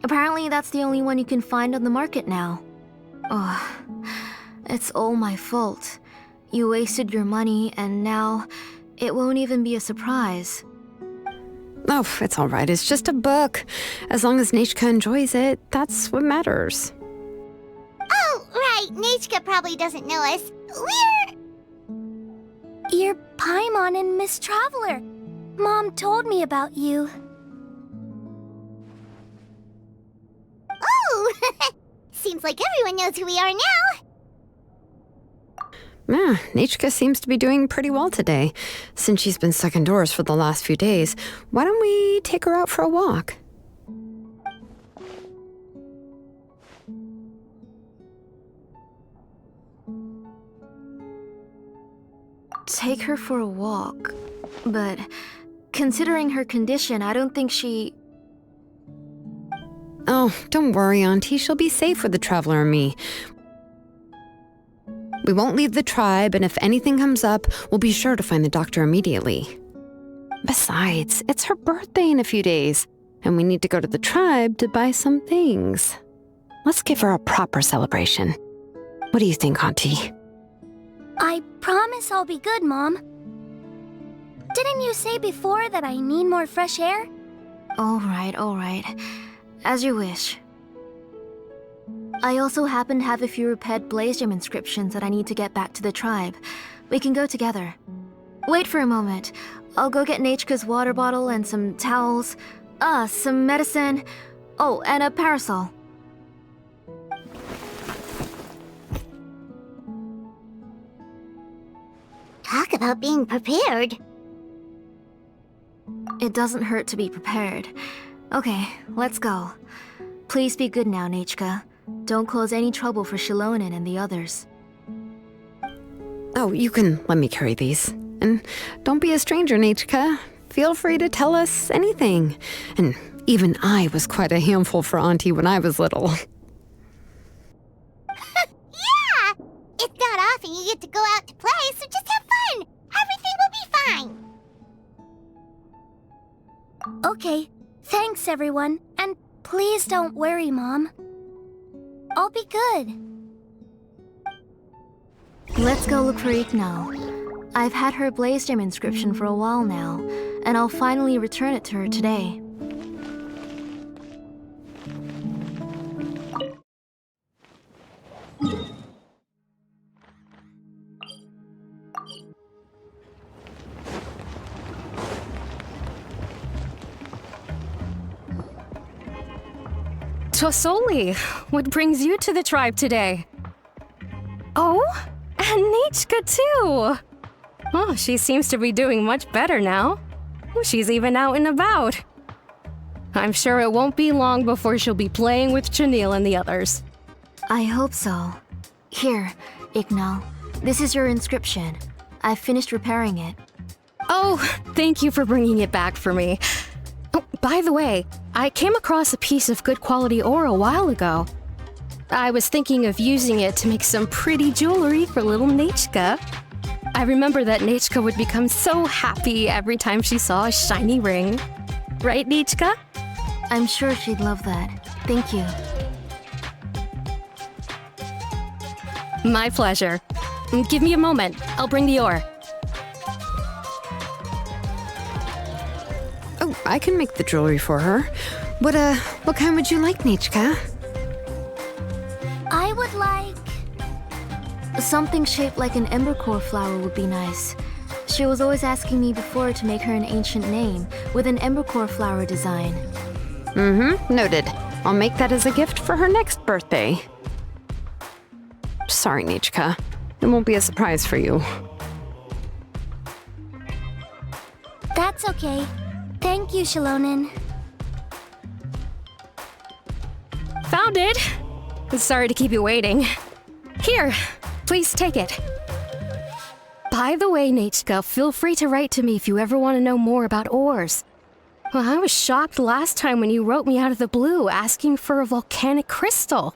Apparently that's the only one you can find on the market now. Oh, it's all my fault. You wasted your money and now it won't even be a surprise. Oh, it's all right. It's just a book. As long as Nechka enjoys it, that's what matters. Oh, right. Nechka probably doesn't know us. You're Paimon and Miss Traveler. Mom told me about you. Oh! Seems like everyone knows who we are now. Yeah, Nechka seems to be doing pretty well today. Since she's been stuck indoors for the last few days, why don't we take her out for a walk? Take her for a walk. But considering her condition, I don't think she... Oh, don't worry, Auntie. She'll be safe with the Traveler and me. We won't leave the tribe, and if anything comes up, we'll be sure to find the doctor immediately. Besides, it's her birthday in a few days, and we need to go to the tribe to buy some things. Let's give her a proper celebration. What do you think, Auntie? I promise I'll be good, Mom. Didn't you say before that I need more fresh air? All right. As you wish. I also happen to have a few repaired Blaze Gem inscriptions that I need to get back to the tribe. We can go together. Wait for a moment. I'll go get Nechka's water bottle and some towels. Some medicine. Oh, and a parasol. about being prepared. It doesn't hurt to be prepared. Okay, let's go. Please be good now, Nechka. Don't cause any trouble for Xilonen and the others. Oh, you can let me carry these. And don't be a stranger, Nechka. Feel free to tell us anything. And even I was quite a handful for Auntie when I was little. Yeah! It's not often you get to go out to play, so just have fun! Everything will be fine! Okay, thanks everyone, and please don't worry, Mom. I'll be good. Let's go look for Ignal. I've had her Blaze Gem inscription for a while now, and I'll finally return it to her today. Tosoli, what brings you to the tribe today? Oh, and Nechka too! Oh, she seems to be doing much better now. She's even out and about. I'm sure it won't be long before she'll be playing with Chanil and the others. I hope so. Here, Ignal. This is your inscription. I've finished repairing it. Oh, thank you for bringing it back for me. Oh, by the way, I came across a piece of good quality ore a while ago. I was thinking of using it to make some pretty jewelry for little Nechka. I remember that Nechka would become so happy every time she saw a shiny ring. Right, Nechka? I'm sure she'd love that. Thank you. My pleasure. Give me a moment. I'll bring the ore. Oh, I can make the jewelry for her. What kind would you like, Nechka? I would like... Something shaped like an embercore flower would be nice. She was always asking me before to make her an ancient name with an embercore flower design. Noted. I'll make that as a gift for her next birthday. Sorry, Nechka. It won't be a surprise for you. That's okay. Thank you, Xilonen. Found it! Sorry to keep you waiting. Here, please take it. By the way, Nechka, feel free to write to me if you ever want to know more about ores. Well, I was shocked last time when you wrote me out of the blue asking for a volcanic crystal.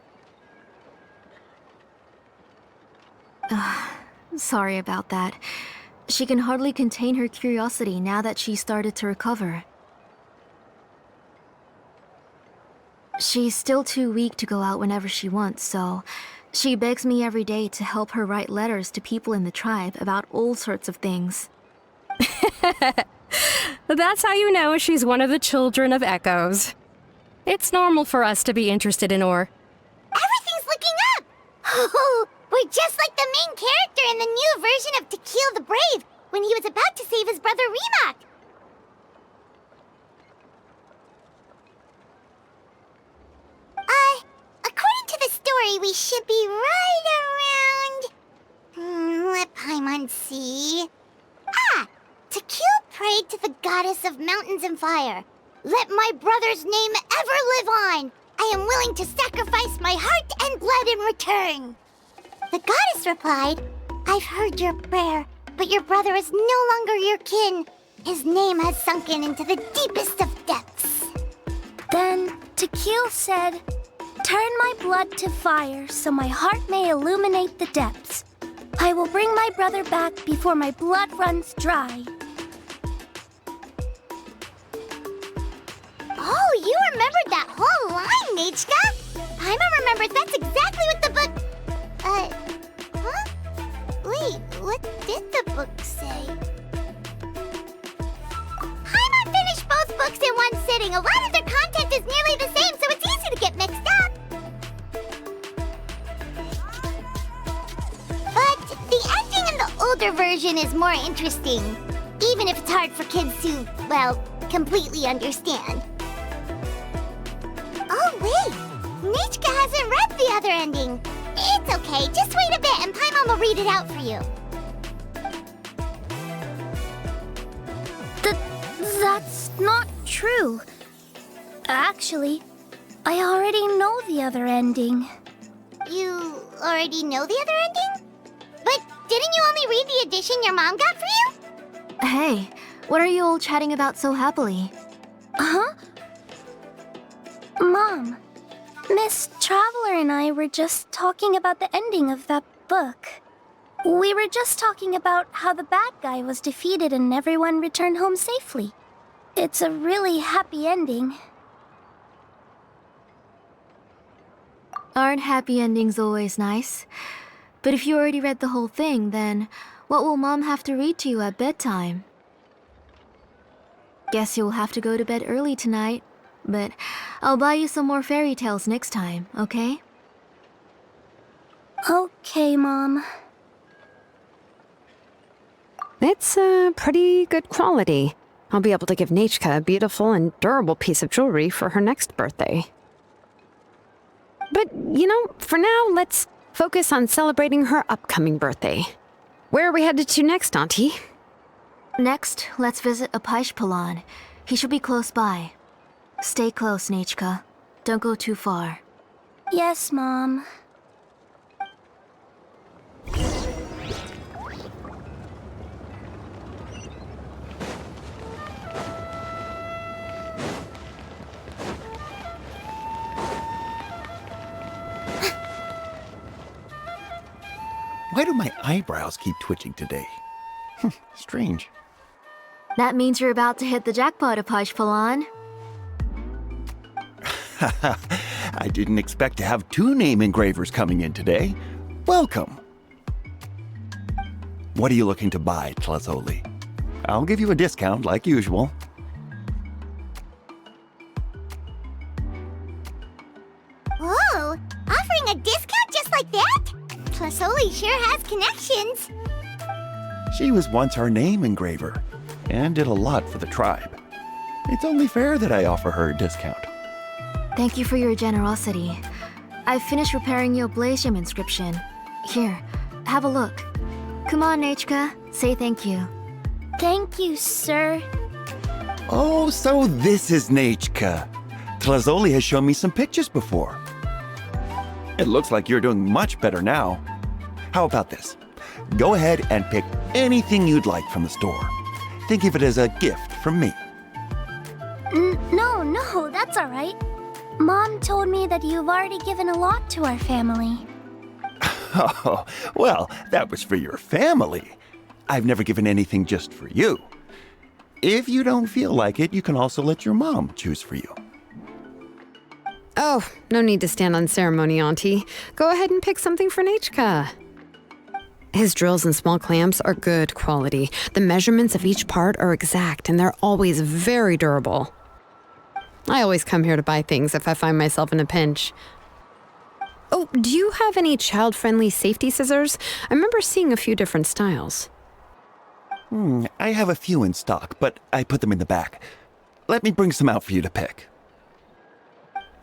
Sorry about that. She can hardly contain her curiosity now that she's started to recover. She's still too weak to go out whenever she wants, so she begs me every day to help her write letters to people in the tribe about all sorts of things. That's how you know she's one of the children of Echoes. It's normal for us to be interested in ore. Everything's looking up! Oh, we're just like the main character in the new version of To Kill the Brave when he was about to save his brother Remak. According to the story, we should be right around... let Paimon see... To Kill prayed to the goddess of mountains and fire. Let my brother's name ever live on. I am willing to sacrifice my heart and blood in return. The goddess replied, I've heard your prayer, but your brother is no longer your kin. His name has sunken into the deepest of depths. Then Tequil said, turn my blood to fire so my heart may illuminate the depths. I will bring my brother back before my blood runs dry. Oh, you remembered that whole line, Nechka! Paimon remembers that's exactly what the book... huh? Wait, what did the book say? Paimon finished both books in one sitting. A lot of their content is nearly the same, so it's easy to get mixed up. But the ending in the older version is more interesting, even if it's hard for kids to, well, completely understand. Oh, wait! Nechka hasn't read the other ending. It's okay, just wait a bit and Paimon will read it out for you. That's not true. Actually, I already know the other ending. You already know the other ending? But didn't you only read the edition your mom got for you? Hey, what are you all chatting about so happily? Huh? Mom, Miss Traveler and I were just talking about the ending of that book. We were just talking about how the bad guy was defeated and everyone returned home safely. It's a really happy ending. Aren't happy endings always nice? But if you already read the whole thing, then what will Mom have to read to you at bedtime? Guess you'll have to go to bed early tonight, but I'll buy you some more fairy tales next time, okay? Okay, Mom. It's pretty good quality. I'll be able to give Nechka a beautiful and durable piece of jewelry for her next birthday. But, for now, let's focus on celebrating her upcoming birthday. Where are we headed to next, Auntie? Next, let's visit Apishpalan. He should be close by. Stay close, Nechka. Don't go too far. Yes, Mom. Why do my eyebrows keep twitching today? Strange. That means you're about to hit the jackpot, Apishpalan. I didn't expect to have 2 name engravers coming in today. Welcome. What are you looking to buy, Tlazoli? I'll give you a discount like usual. Whoa! Offering a discount just like that? Plasoli sure has connections. She was once our name engraver and did a lot for the tribe. It's only fair that I offer her a discount. Thank you for your generosity. I've finished repairing your blaze gem inscription. Here, have a look. Come on, Nechka, say thank you. Thank you, sir. Oh, so this is Nechka. Tlazoli has shown me some pictures before. It looks like you're doing much better now. How about this? Go ahead and pick anything you'd like from the store. Think of it as a gift from me. No, that's all right. Mom told me that you've already given a lot to our family. Oh, well, that was for your family. I've never given anything just for you. If you don't feel like it, you can also let your mom choose for you. Oh, no need to stand on ceremony, Auntie. Go ahead and pick something for Nechka. His drills and small clamps are good quality. The measurements of each part are exact, and they're always very durable. I always come here to buy things if I find myself in a pinch. Oh, do you have any child-friendly safety scissors? I remember seeing a few different styles. I have a few in stock, but I put them in the back. Let me bring some out for you to pick.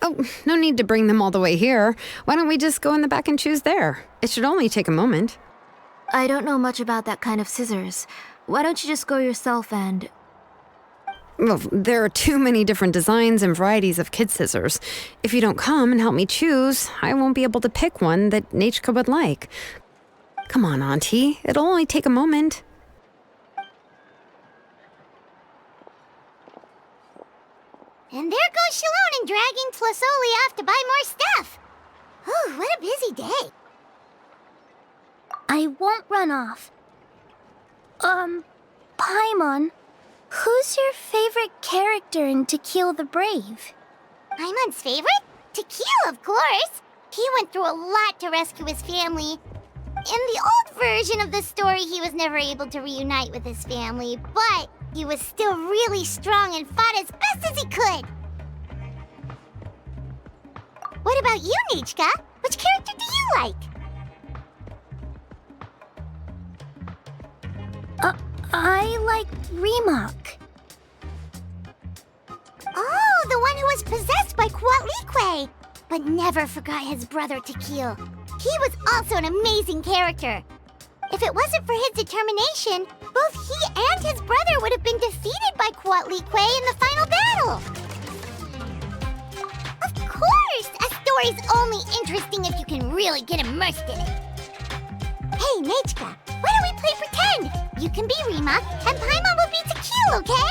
Oh, no need to bring them all the way here. Why don't we just go in the back and choose there? It should only take a moment. I don't know much about that kind of scissors. Why don't you just go yourself and... Well, there are too many different designs and varieties of kid scissors. If you don't come and help me choose, I won't be able to pick one that Nechka would like. Come on, Auntie. It'll only take a moment. And there goes Xilonen dragging Tlasoli off to buy more stuff. Ooh, what a busy day. I won't run off. Paimon, who's your favorite character in To Kill the Brave? Paimon's favorite? To Kill, of course. He went through a lot to rescue his family. In the old version of the story, he was never able to reunite with his family, but he was still really strong and fought as best as he could. What about you, Nechka? Which character do you like? I like Remok. Oh, the one who was possessed by Quatlique, but never forgot his brother Tequil. He was also an amazing character. If it wasn't for his determination, both he and his brother would have been defeated by Coatlicue in the final battle. Of course! A story's only interesting if you can really get immersed in it. Hey, Nechka, why don't we play pretend? You can be Rima, and Paimon will be Tequil, okay?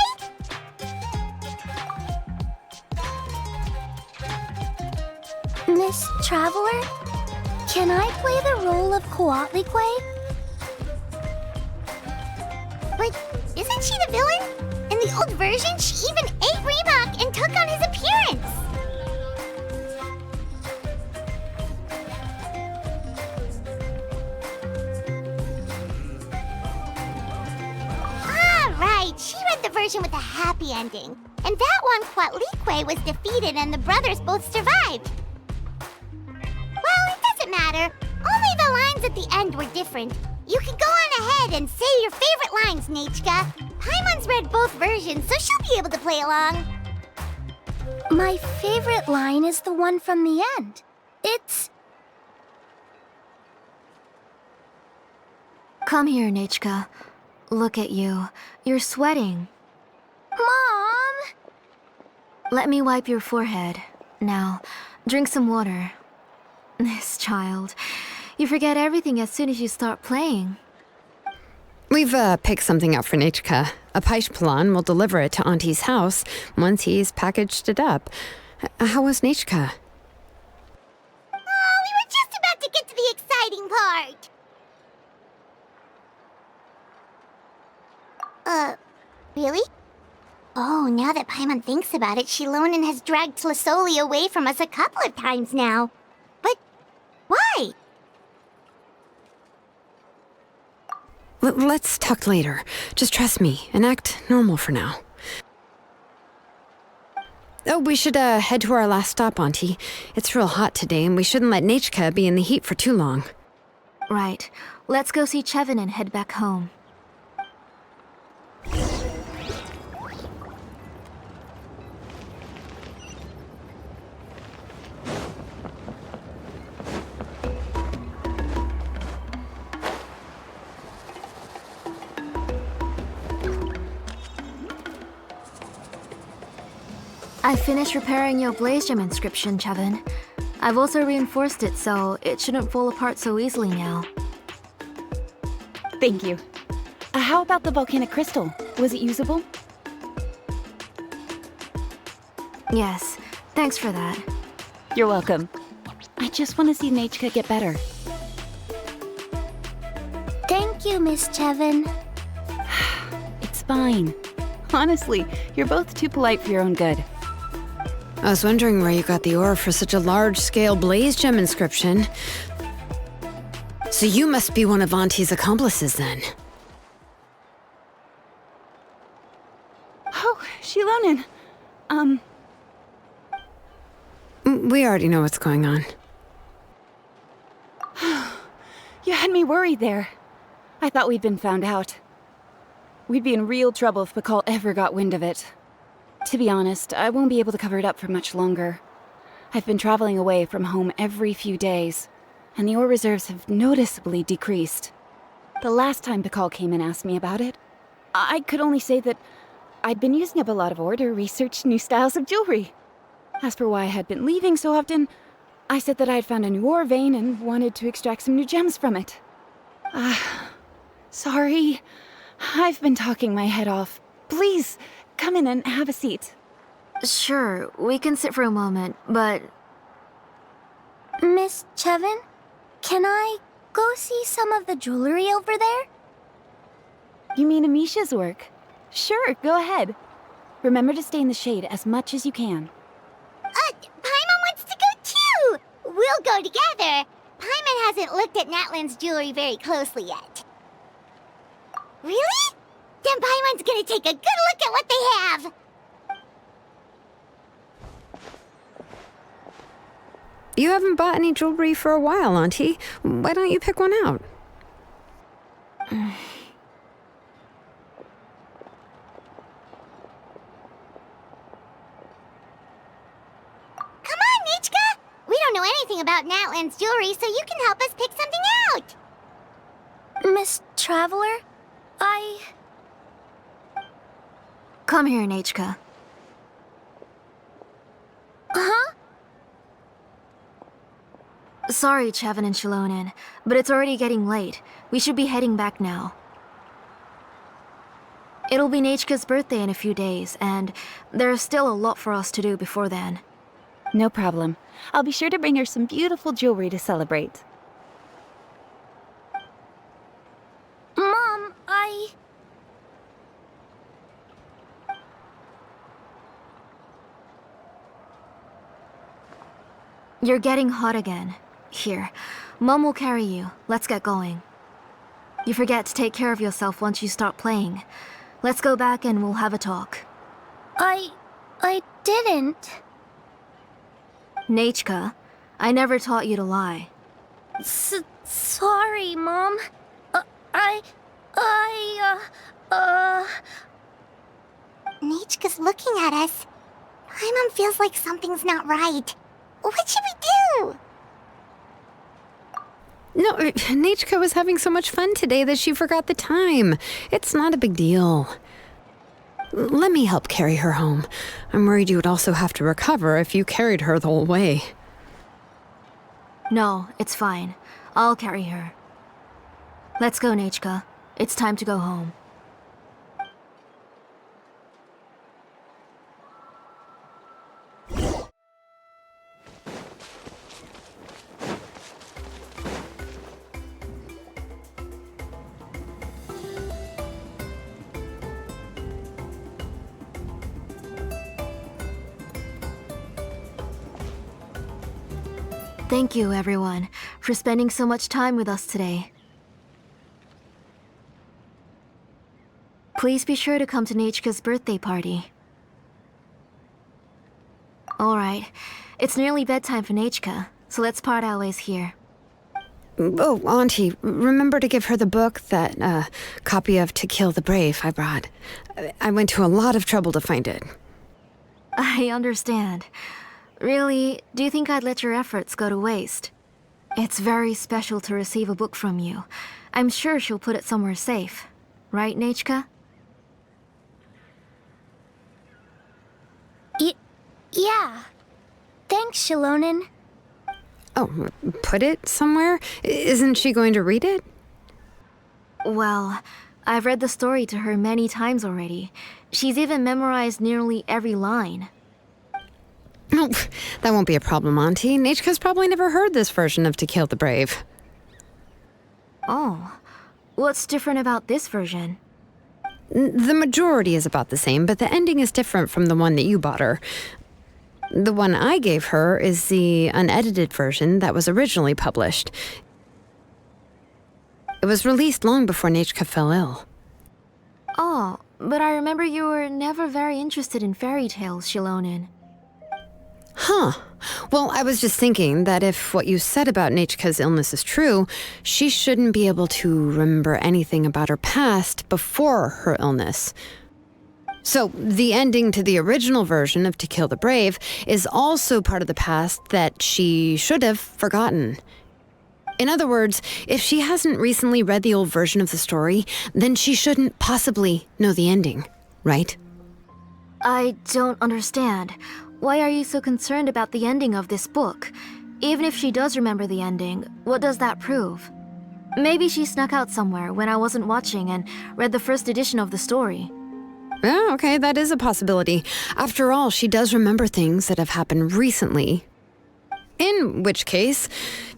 Miss Traveler, can I play the role of Coatlicue? But isn't she the villain? In the old version, she even ate Reebok and took on his appearance. Ah, right. She read the version with a happy ending. And that one, Coatlicue was defeated and the brothers both survived. Well, it doesn't matter. Only the lines at the end were different. You can go on ahead and say your favorite lines, Nechka. Paimon's read both versions, so she'll be able to play along. My favorite line is the one from the end. It's... Come here, Nechka. Look at you. You're sweating. Mom! Let me wipe your forehead. Now, drink some water. This child. You forget everything as soon as you start playing. We've picked something up for Nechka. A Paishpalan will deliver it to Auntie's house once he's packaged it up. How was Nechka? Oh, we were just about to get to the exciting part. Really? Oh, now that Paimon thinks about it, Xilonen has dragged Tlisoli away from us a couple of times now. But why? Let's talk later. Just trust me and act normal for now. Oh, we should head to our last stop, Auntie. It's real hot today, and we shouldn't let Nechka be in the heat for too long. Right. Let's go see Chevin and head back home. I finished repairing your Blaze Gem inscription, Chevin. I've also reinforced it so it shouldn't fall apart so easily now. Thank you. How about the volcanic crystal? Was it usable? Yes, thanks for that. You're welcome. I just want to see Nechka get better. Thank you, Miss Chevin. It's fine. Honestly, you're both too polite for your own good. I was wondering where you got the ore for such a large-scale Blaze Gem inscription. So you must be one of Auntie's accomplices, then. Oh, Xilonen. We already know what's going on. You had me worried there. I thought we'd been found out. We'd be in real trouble if Bakal ever got wind of it. To be honest, I won't be able to cover it up for much longer. I've been traveling away from home every few days, and the ore reserves have noticeably decreased. The last time Bakal came and asked me about it, I could only say that I'd been using up a lot of ore to research new styles of jewelry. As for why I had been leaving so often, I said that I'd found a new ore vein and wanted to extract some new gems from it. Sorry. I've been talking my head off. Please, come in and have a seat. Sure, we can sit for a moment, but... Miss Chevin, can I go see some of the jewelry over there? You mean Amisha's work? Sure, go ahead. Remember to stay in the shade as much as you can. Paimon wants to go too! We'll go together. Paimon hasn't looked at Natlan's jewelry very closely yet. Really? Then Paimon's gonna take a good look at what they have! You haven't bought any jewelry for a while, Auntie. Why don't you pick one out? Come on, Nechka! We don't know anything about Natlan's jewelry, so you can help us pick something out! famous traveler? Come here, Nechka. Huh? Sorry, Chevin and Xilonen, but it's already getting late. We should be heading back now. It'll be Nechka's birthday in a few days, and there's still a lot for us to do before then. No problem. I'll be sure to bring her some beautiful jewelry to celebrate. Mom, You're getting hot again. Here, Mom will carry you. Let's get going. You forget to take care of yourself once you start playing. Let's go back and we'll have a talk. I didn't. Nechka, I never taught you to lie. Sorry, Mom. Nechka's looking at us. Paimon feels like something's not right. What should we do? No, Nechka was having so much fun today that she forgot the time. It's not a big deal. Let me help carry her home. I'm worried you would also have to recover if you carried her the whole way. No, it's fine. I'll carry her. Let's go, Nechka. It's time to go home. Thank you, everyone, for spending so much time with us today. Please be sure to come to Nechka's birthday party. Alright, it's nearly bedtime for Nechka, so let's part our ways here. Oh, Auntie, remember to give her the book, that copy of To Kill the Brave I brought. I went to a lot of trouble to find it. I understand. Really, do you think I'd let your efforts go to waste? It's very special to receive a book from you. I'm sure she'll put it somewhere safe. Right, Nechka? Yeah. Thanks, Xilonen. Oh, put it somewhere? Isn't she going to read it? Well, I've read the story to her many times already. She's even memorized nearly every line. Oh, that won't be a problem, Auntie. Nechka's probably never heard this version of To Kill the Brave. Oh. What's different about this version? The majority is about the same, but the ending is different from the one that you bought her. The one I gave her is the unedited version that was originally published. It was released long before Nechka fell ill. Oh, but I remember you were never very interested in fairy tales, Xilonen. Huh. Well, I was just thinking that if what you said about Nechka's illness is true, she shouldn't be able to remember anything about her past before her illness. So, the ending to the original version of To Kill the Brave is also part of the past that she should have forgotten. In other words, if she hasn't recently read the old version of the story, then she shouldn't possibly know the ending, right? I don't understand. Why are you so concerned about the ending of this book? Even if she does remember the ending, what does that prove? Maybe she snuck out somewhere when I wasn't watching and read the first edition of the story. Yeah, okay, that is a possibility. After all, she does remember things that have happened recently. In which case,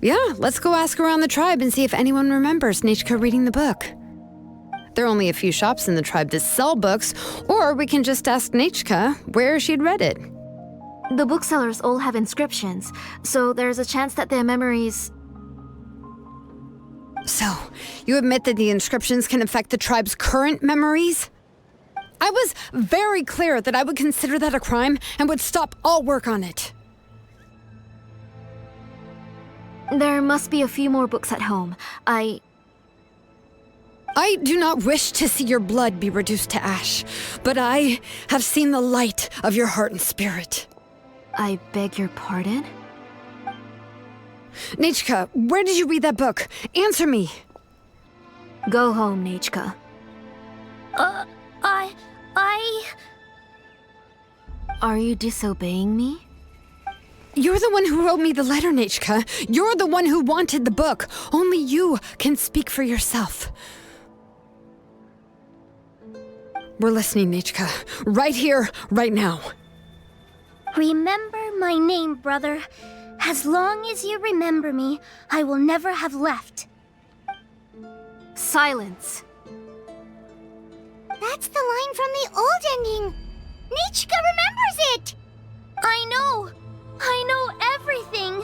yeah, let's go ask around the tribe and see if anyone remembers Nechka reading the book. There are only a few shops in the tribe that sell books, or we can just ask Nechka where she'd read it. The booksellers all have inscriptions, so there's a chance that their memories... So, you admit that the inscriptions can affect the tribe's current memories? I was very clear that I would consider that a crime and would stop all work on it. There must be a few more books at home. I do not wish to see your blood be reduced to ash, but I have seen the light of your heart and spirit. I beg your pardon? Nechka, where did you read that book? Answer me. Go home, Nechka. Are you disobeying me? You're the one who wrote me the letter, Nechka. You're the one who wanted the book. Only you can speak for yourself. We're listening, Nechka. Right here, right now. Remember my name, brother. As long as you remember me, I will never have left. Silence. That's the line from the old ending. Nechka remembers it! I know everything.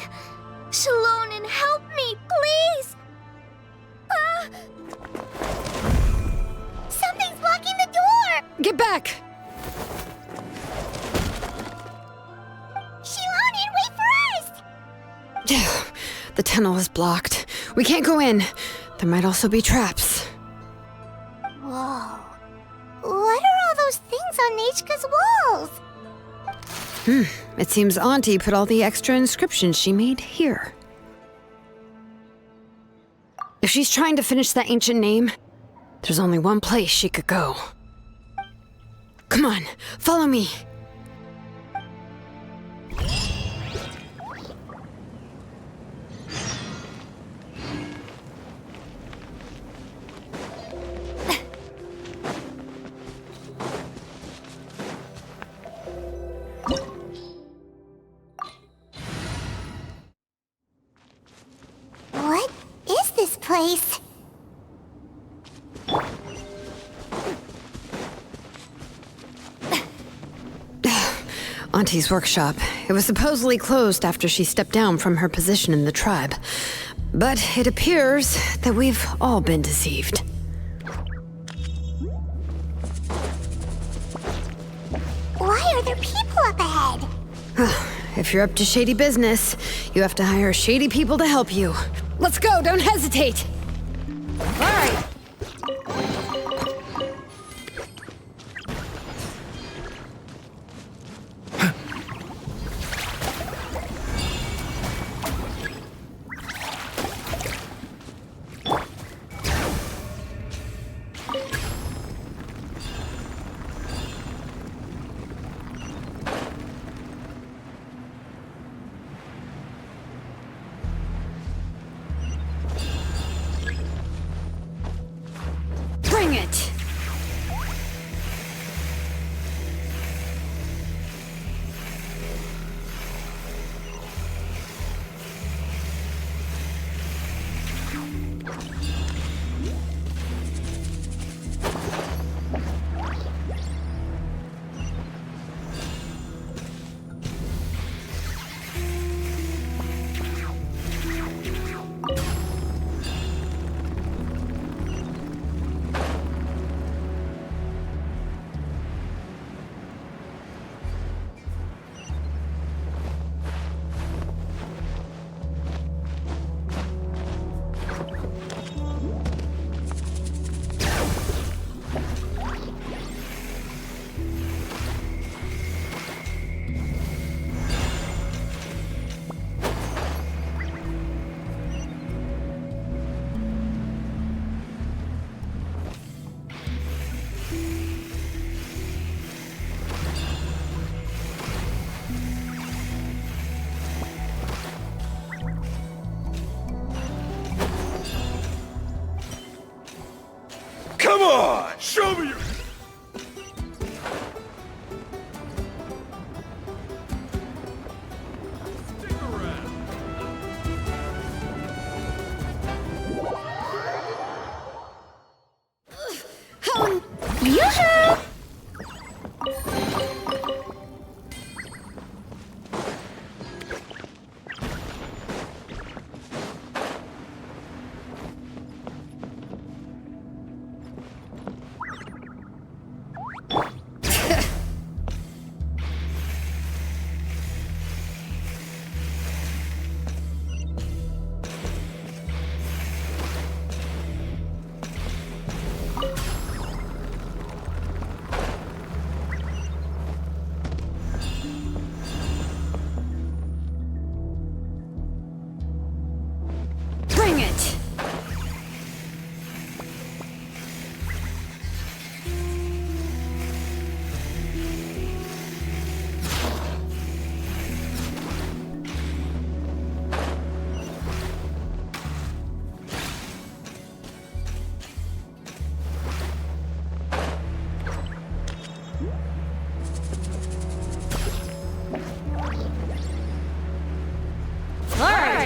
Xilonen, help me, please! Something's blocking the door! Get back! Xilonen, wait for us! The tunnel is blocked. We can't go in. There might also be traps. Whoa. What are all those things on Nechka's walls? It seems Auntie put all the extra inscriptions she made here. If she's trying to finish that ancient name, there's only one place she could go. Come on, follow me. What is this place? Auntie's workshop. It was supposedly closed after she stepped down from her position in the tribe. But it appears that we've all been deceived. Why are there people up ahead? If you're up to shady business, you have to hire shady people to help you. Let's go, don't hesitate! All right. Bring it!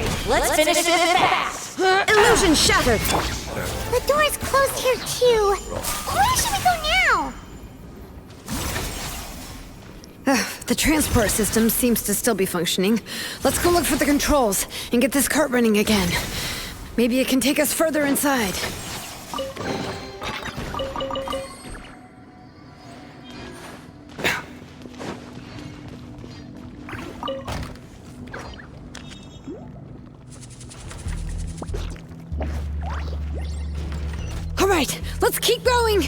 hurry! Let's finish this fast! Illusion shattered! The door's closed here too. Where should we go now? The transport system seems to still be functioning. Let's go look for the controls and get this cart running again. Maybe it can take us further inside. All right, let's keep going!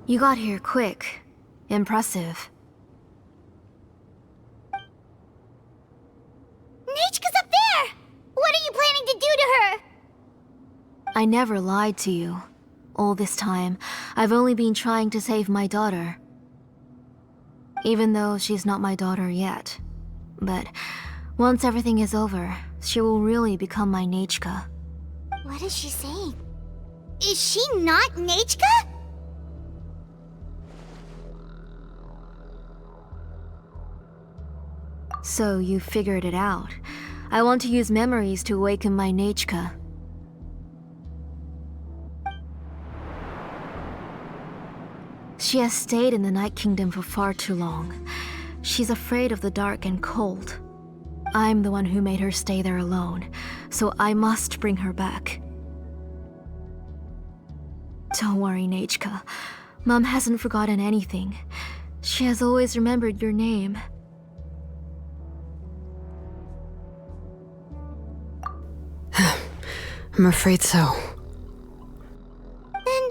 You got here quick. Impressive. Nechka's up there! What are you planning to do to her? I never lied to you. All this time, I've only been trying to save my daughter. Even though she's not my daughter yet. But once everything is over, she will really become my Nechka. What is she saying? Is she not Nechka? So you figured it out. I want to use memories to awaken my Nechka. She has stayed in the Night Kingdom for far too long. She's afraid of the dark and cold. I'm the one who made her stay there alone, so I must bring her back. Don't worry, Nechka. Mom hasn't forgotten anything. She has always remembered your name. I'm afraid so. Then,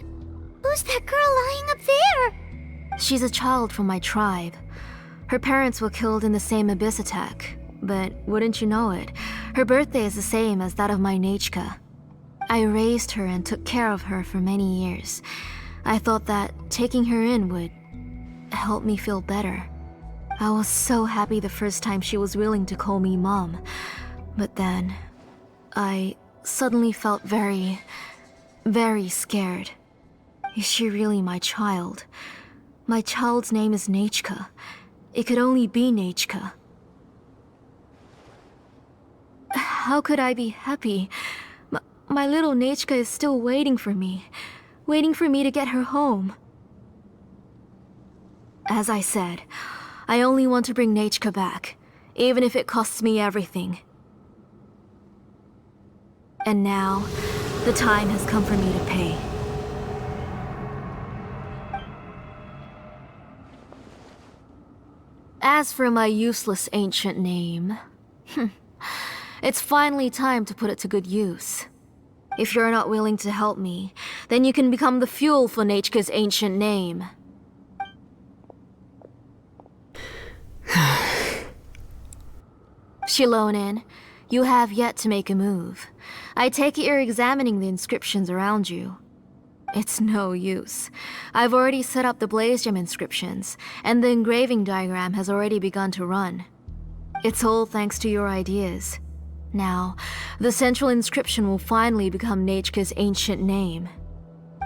who's that girl lying up there? She's a child from my tribe. Her parents were killed in the same abyss attack. But wouldn't you know it, her birthday is the same as that of my Nechka. I raised her and took care of her for many years. I thought that taking her in would help me feel better. I was so happy the first time she was willing to call me Mom. But then, I suddenly felt very, very scared. Is she really my child? My child's name is Nechka. It could only be Nechka. How could I be happy? My little Nechka is still waiting for me to get her home. As I said, I only want to bring Nechka back, even if it costs me everything. And now, the time has come for me to pay. As for my useless ancient name, it's finally time to put it to good use. If you're not willing to help me, then you can become the fuel for Nechka's ancient name. Xilonen, you have yet to make a move. I take it you're examining the inscriptions around you. It's no use. I've already set up the blaze gem inscriptions, and the engraving diagram has already begun to run. It's all thanks to your ideas. Now, the central inscription will finally become Nechka's ancient name.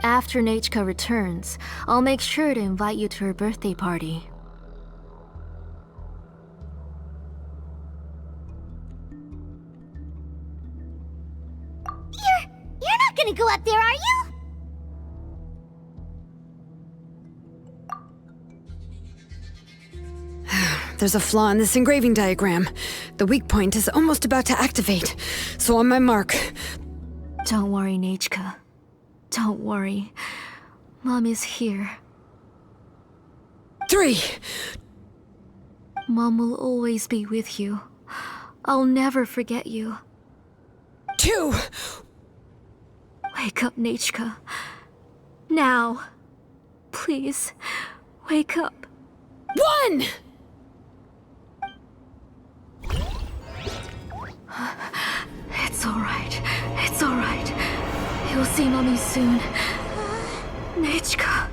After Nechka returns, I'll make sure to invite you to her birthday party. You're not gonna go up there, are you? There's a flaw in this engraving diagram. The weak point is almost about to activate. So on my mark. Don't worry, Nechka. Don't worry. Mom is here. 3. Mom will always be with you. I'll never forget you. 2. Wake up, Nechka. Now. Please, wake up. 1! It's alright. It's alright. You'll see Mommy soon. Nechka.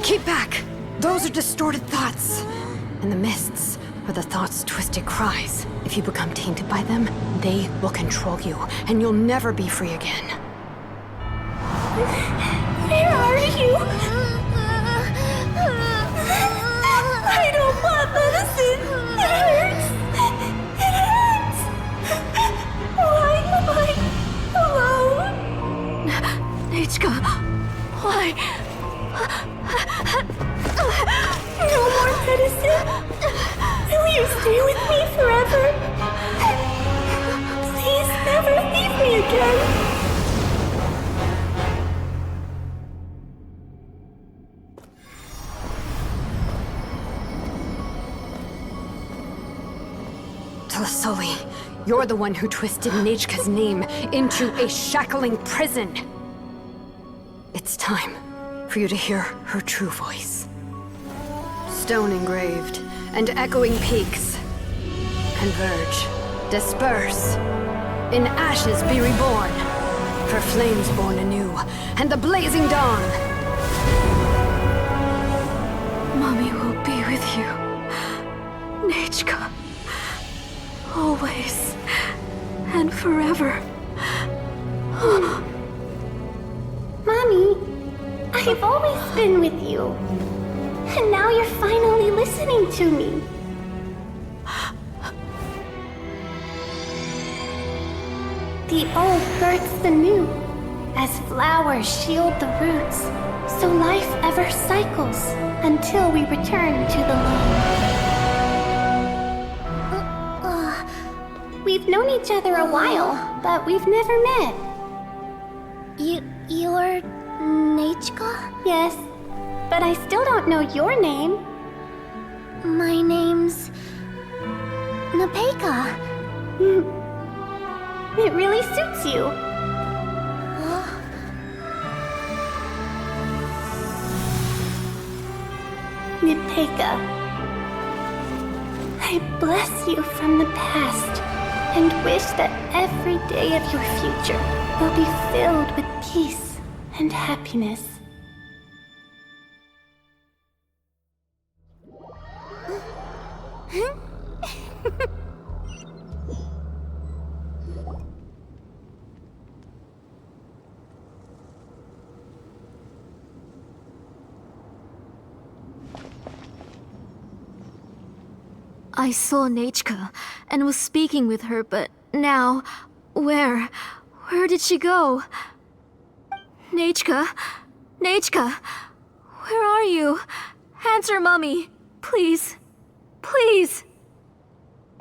Keep back! Those are distorted thoughts. And the mists are the thoughts' twisted cries. If you become tainted by them, they will control you, and you'll never be free again. Where are you? I don't want medicine. It hurts. It hurts. Why am I alone? Nechka, why? No more medicine. Will you stay with me forever? Please never leave me again. Tlasoli, you're the one who twisted Nechka's name into a shackling prison. It's time for you to hear her true voice. Stone engraved, and echoing peaks. Converge, disperse. In ashes be reborn, for flames born anew, and the blazing dawn. Mommy will be with you. Nechka. Always. And forever. Mommy, I've always been with you. And now you're finally listening to me. The old births the new, as flowers shield the roots, so life ever cycles until we return to the loam. We've known each other a while, but we've never met. You're Nechka? Yes, but I still don't know your name. My name's Napeka. It really suits you. Napeka, I bless you from the past and wish that every day of your future will be filled with peace and happiness. I saw Nechka and was speaking with her, but now, where did she go? Nechka? Nechka? Where are you? Answer, Mummy. Please. Please.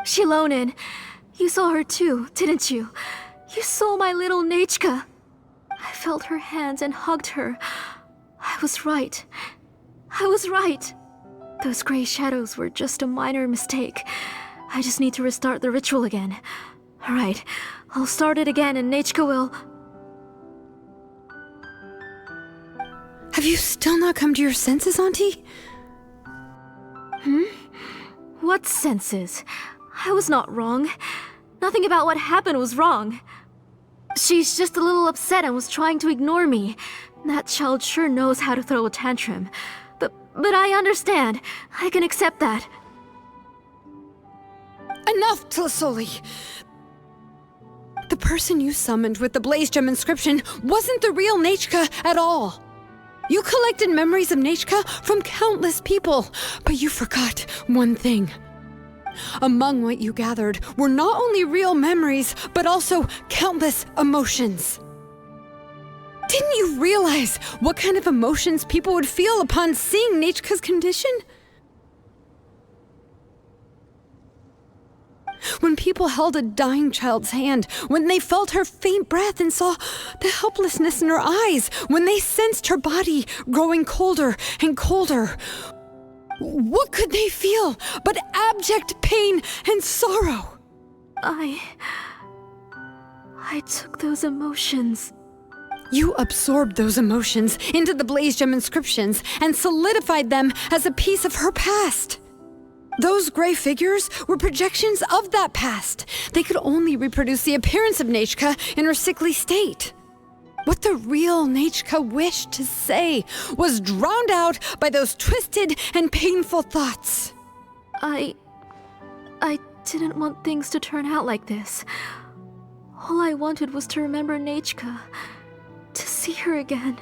Xilonen, you saw her too, didn't you? You saw my little Nechka. I felt her hands and hugged her. I was right. I was right. Those gray shadows were just a minor mistake. I just need to restart the ritual again. Alright, I'll start it again and Nechka will... Have you still not come to your senses, Auntie? What senses? I was not wrong. Nothing about what happened was wrong. She's just a little upset and was trying to ignore me. That child sure knows how to throw a tantrum. But I understand. I can accept that. Enough, Tlasoli! The person you summoned with the Blaze Gem inscription wasn't the real Nechka at all. You collected memories of Nechka from countless people, but you forgot one thing. Among what you gathered were not only real memories, but also countless emotions. Didn't you realize what kind of emotions people would feel upon seeing Nechka's condition? When people held a dying child's hand, when they felt her faint breath and saw the helplessness in her eyes, when they sensed her body growing colder and colder, what could they feel but abject pain and sorrow? I took those emotions. You absorbed those emotions into the Blaze Gem inscriptions and solidified them as a piece of her past. Those gray figures were projections of that past. They could only reproduce the appearance of Nechka in her sickly state. What the real Nechka wished to say was drowned out by those twisted and painful thoughts. I didn't want things to turn out like this. All I wanted was to remember Nechka, to see her again.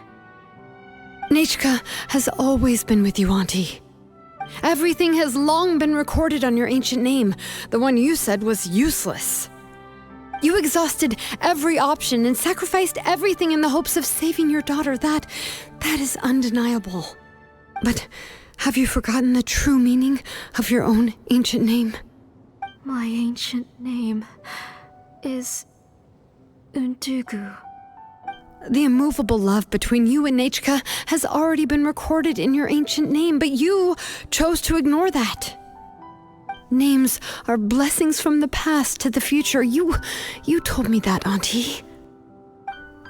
Nechka has always been with you, Auntie. Everything has long been recorded on your ancient name, the one you said was useless. You exhausted every option and sacrificed everything in the hopes of saving your daughter. That is undeniable. But have you forgotten the true meaning of your own ancient name? My ancient name is Undugu. The immovable love between you and Nechka has already been recorded in your ancient name, but you chose to ignore that. Names are blessings from the past to the future. You told me that, Auntie.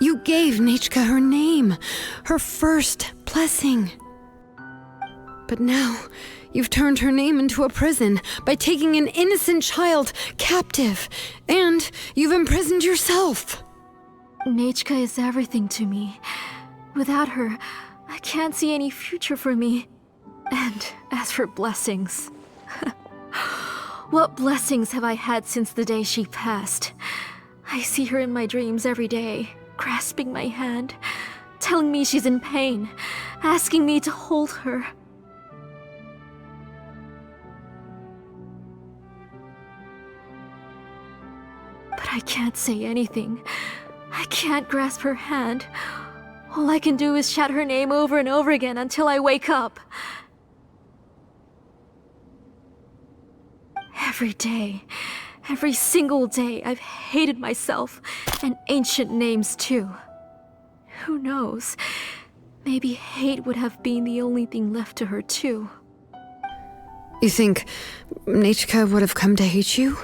You gave Nechka her name, her first blessing. But now, you've turned her name into a prison by taking an innocent child captive, and you've imprisoned yourself. Nechka is everything to me. Without her, I can't see any future for me. And as for blessings... What blessings have I had since the day she passed? I see her in my dreams every day, grasping my hand, telling me she's in pain, asking me to hold her. But I can't say anything. I can't grasp her hand. All I can do is shout her name over and over again until I wake up. Every day, every single day, I've hated myself, and ancient names too. Who knows? Maybe hate would have been the only thing left to her too. You think Nechka would have come to hate you?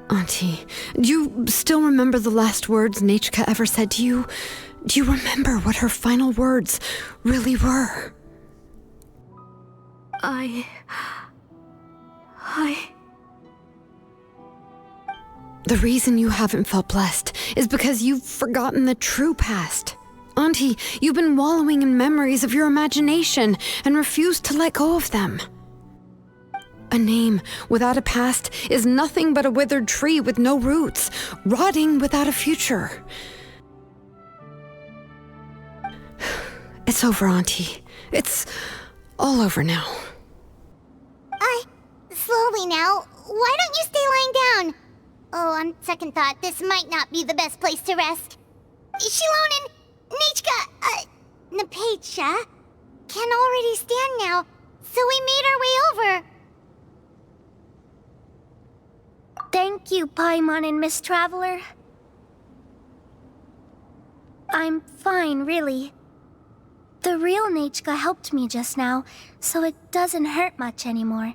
Auntie, do you still remember the last words Nechka ever said to you? Do you remember what her final words really were? The reason you haven't felt blessed is because you've forgotten the true past. Auntie, you've been wallowing in memories of your imagination and refused to let go of them. A name without a past is nothing but a withered tree with no roots, rotting without a future. It's over, Auntie. It's all over now. Slowly now. Why don't you stay lying down? Oh, on second thought, this might not be the best place to rest. Xilonen, Nechka, Napatia can already stand now, so we made our way over. Thank you, Paimon and Miss Traveler. I'm fine, really. The real Nechka helped me just now, so it doesn't hurt much anymore.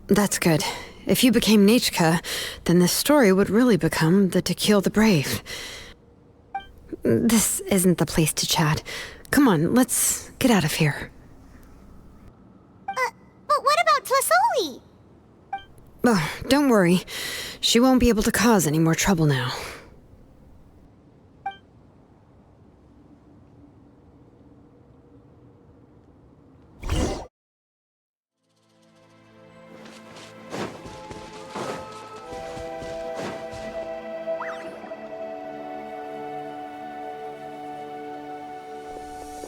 That's good. If you became Nechka, then this story would really become the To Kill the Brave. This isn't the place to chat. Come on, let's get out of here. But what about Tlasoli? Oh, don't worry. She won't be able to cause any more trouble now.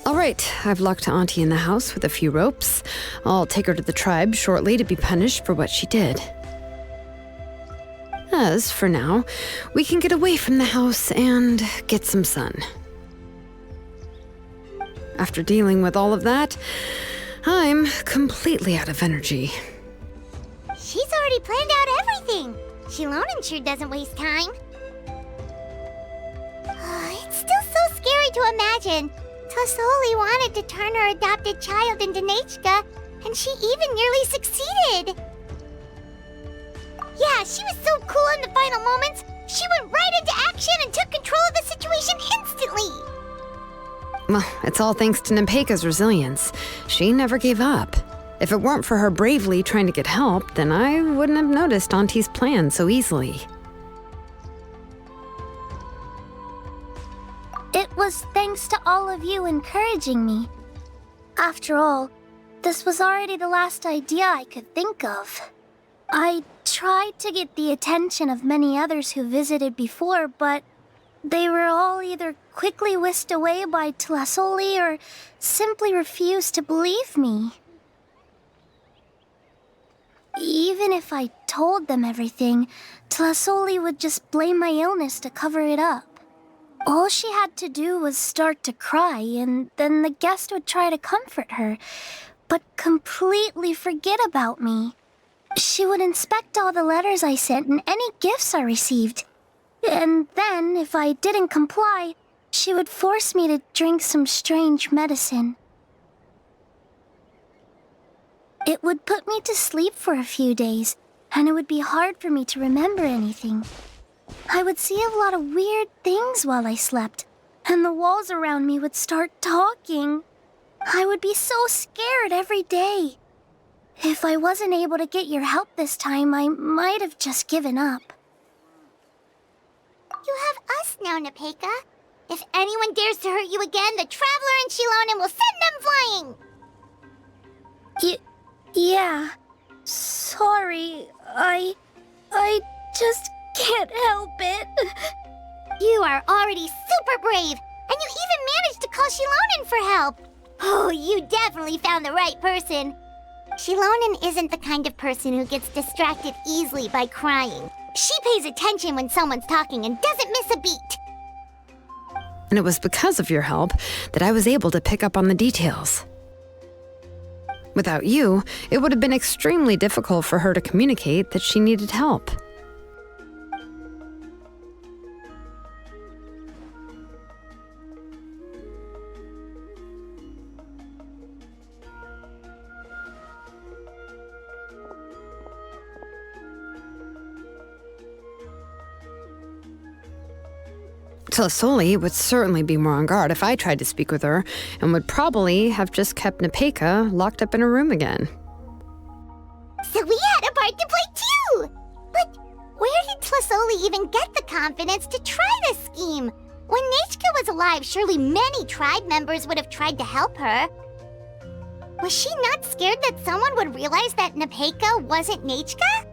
All right, I've locked Auntie in the house with a few ropes. I'll take her to the tribe shortly to be punished for what she did. As for now, we can get away from the house and get some sun. After dealing with all of that, I'm completely out of energy. She's already planned out everything. Xilonen sure doesn't waste time. It's still so scary to imagine. Tlasoli wanted to turn her adopted child into Nechka, and she even nearly succeeded. Yeah, she was so cool in the final moments. She went right into action and took control of the situation instantly. Well, it's all thanks to Napaika's resilience. She never gave up. If it weren't for her bravely trying to get help, then I wouldn't have noticed Auntie's plan so easily. It was thanks to all of you encouraging me. After all, this was already the last idea I could think of. I tried to get the attention of many others who visited before, but they were all either quickly whisked away by Tlasoli or simply refused to believe me. Even if I told them everything, Tlasoli would just blame my illness to cover it up. All she had to do was start to cry, and then the guest would try to comfort her, but completely forget about me. She would inspect all the letters I sent and any gifts I received. And then, if I didn't comply, she would force me to drink some strange medicine. It would put me to sleep for a few days, and it would be hard for me to remember anything. I would see a lot of weird things while I slept, and the walls around me would start talking. I would be so scared every day. If I wasn't able to get your help this time, I might have just given up. You have us now, Napaika. If anyone dares to hurt you again, the Traveler and Xilonen will send them flying! Yeah. Sorry, I just can't help it. You are already super brave, and you even managed to call Xilonen for help. Oh, you definitely found the right person. Xilonen isn't the kind of person who gets distracted easily by crying. She pays attention when someone's talking and doesn't miss a beat. And it was because of your help that I was able to pick up on the details. Without you, it would have been extremely difficult for her to communicate that she needed help. Tlasoli would certainly be more on guard if I tried to speak with her, and would probably have just kept Napaika locked up in her room again. So we had a part to play too! But where did Tlasoli even get the confidence to try this scheme? When Nechka was alive, surely many tribe members would have tried to help her. Was she not scared that someone would realize that Napaika wasn't Nechka?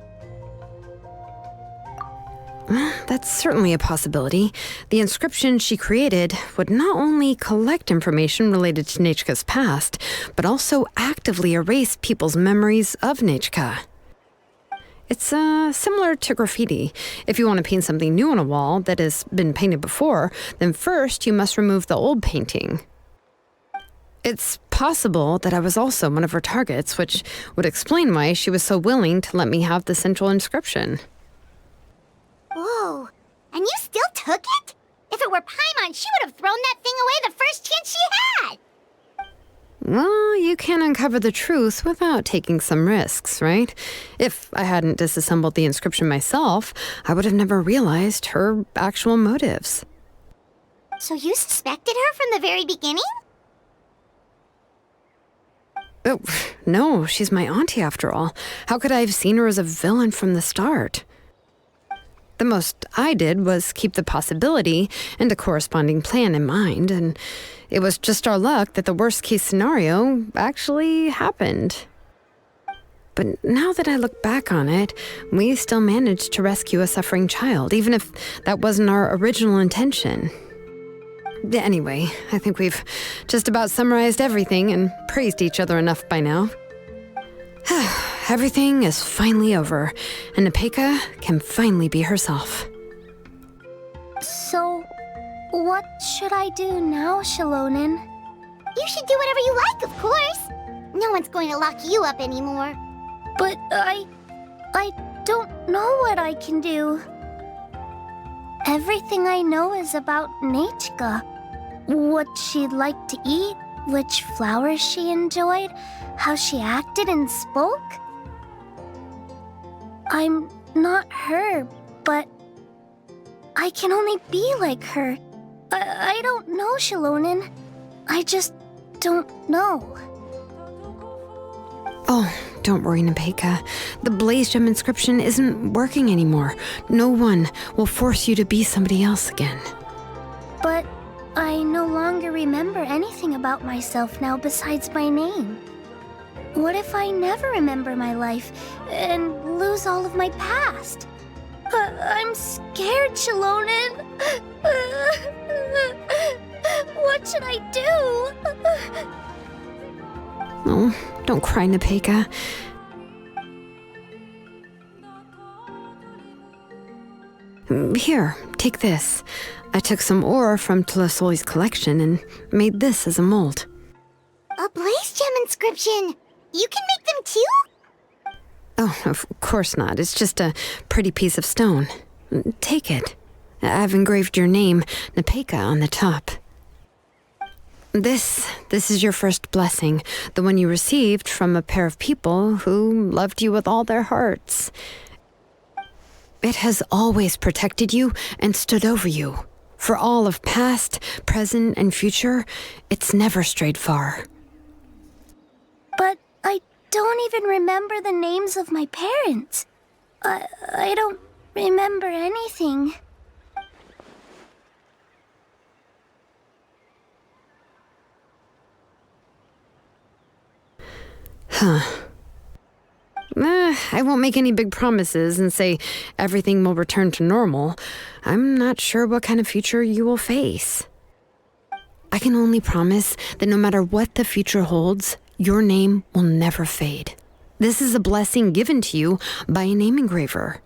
That's certainly a possibility. The inscription she created would not only collect information related to Nechka's past, but also actively erase people's memories of Nechka. It's similar to graffiti. If you want to paint something new on a wall that has been painted before, then first you must remove the old painting. It's possible that I was also one of her targets, which would explain why she was so willing to let me have the central inscription. Whoa, and you still took it? If it were Paimon, she would have thrown that thing away the first chance she had! Well, you can't uncover the truth without taking some risks, right? If I hadn't disassembled the inscription myself, I would have never realized her actual motives. So you suspected her from the very beginning? Oh, no, she's my auntie after all. How could I have seen her as a villain from the start? The most I did was keep the possibility and a corresponding plan in mind, and it was just our luck that the worst-case scenario actually happened. But now that I look back on it, we still managed to rescue a suffering child, even if that wasn't our original intention. Anyway, I think we've just about summarized everything and praised each other enough by now. Everything is finally over, and Nepeka can finally be herself. So, what should I do now, Xilonen? You should do whatever you like, of course. No one's going to lock you up anymore. But I don't know what I can do. Everything I know is about Nechka. What she'd like to eat, which flowers she enjoyed, how she acted and spoke. I'm not her, but I can only be like her. I don't know, Xilonen. I just don't know. Oh, don't worry, Nepeka. The Blaze Gem inscription isn't working anymore. No one will force you to be somebody else again. But I no longer remember anything about myself now besides my name. What if I never remember my life and lose all of my past? I'm scared, Xilonen. What should I do? Oh, don't cry, Nepeka. Here, take this. I took some ore from Tlasoli's collection and made this as a mold. A Blaze Gem inscription! You can make them too? Oh, of course not. It's just a pretty piece of stone. Take it. I've engraved your name, Nepeka, on the top. This is your first blessing, the one you received from a pair of people who loved you with all their hearts. It has always protected you and stood over you. For all of past, present, and future, it's never strayed far. But I don't even remember the names of my parents. I don't remember anything. I won't make any big promises and say everything will return to normal. I'm not sure what kind of future you will face. I can only promise that no matter what the future holds, your name will never fade. This is a blessing given to you by a name engraver.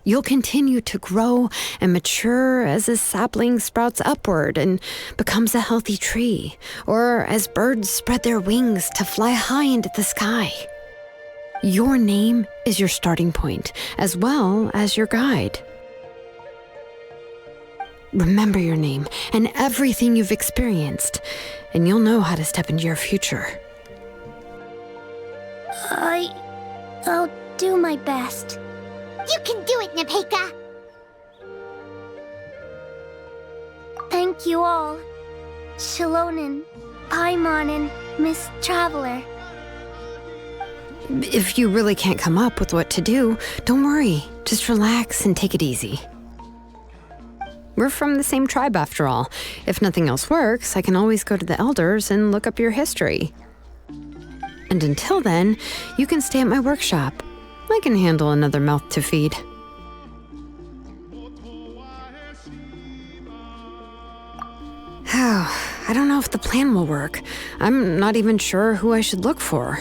You'll continue to grow and mature as a sapling sprouts upward and becomes a healthy tree, or as birds spread their wings to fly high into the sky. Your name is your starting point, as well as your guide. Remember your name and everything you've experienced, and you'll know how to step into your future. I'll do my best. You can do it, Nepeka! Thank you all. Xilonen, Paimon, and Miss Traveler. If you really can't come up with what to do, don't worry. Just relax and take it easy. We're from the same tribe after all. If nothing else works, I can always go to the elders and look up your history. And until then, you can stay at my workshop. I can handle another mouth to feed. I don't know if the plan will work. I'm not even sure who I should look for.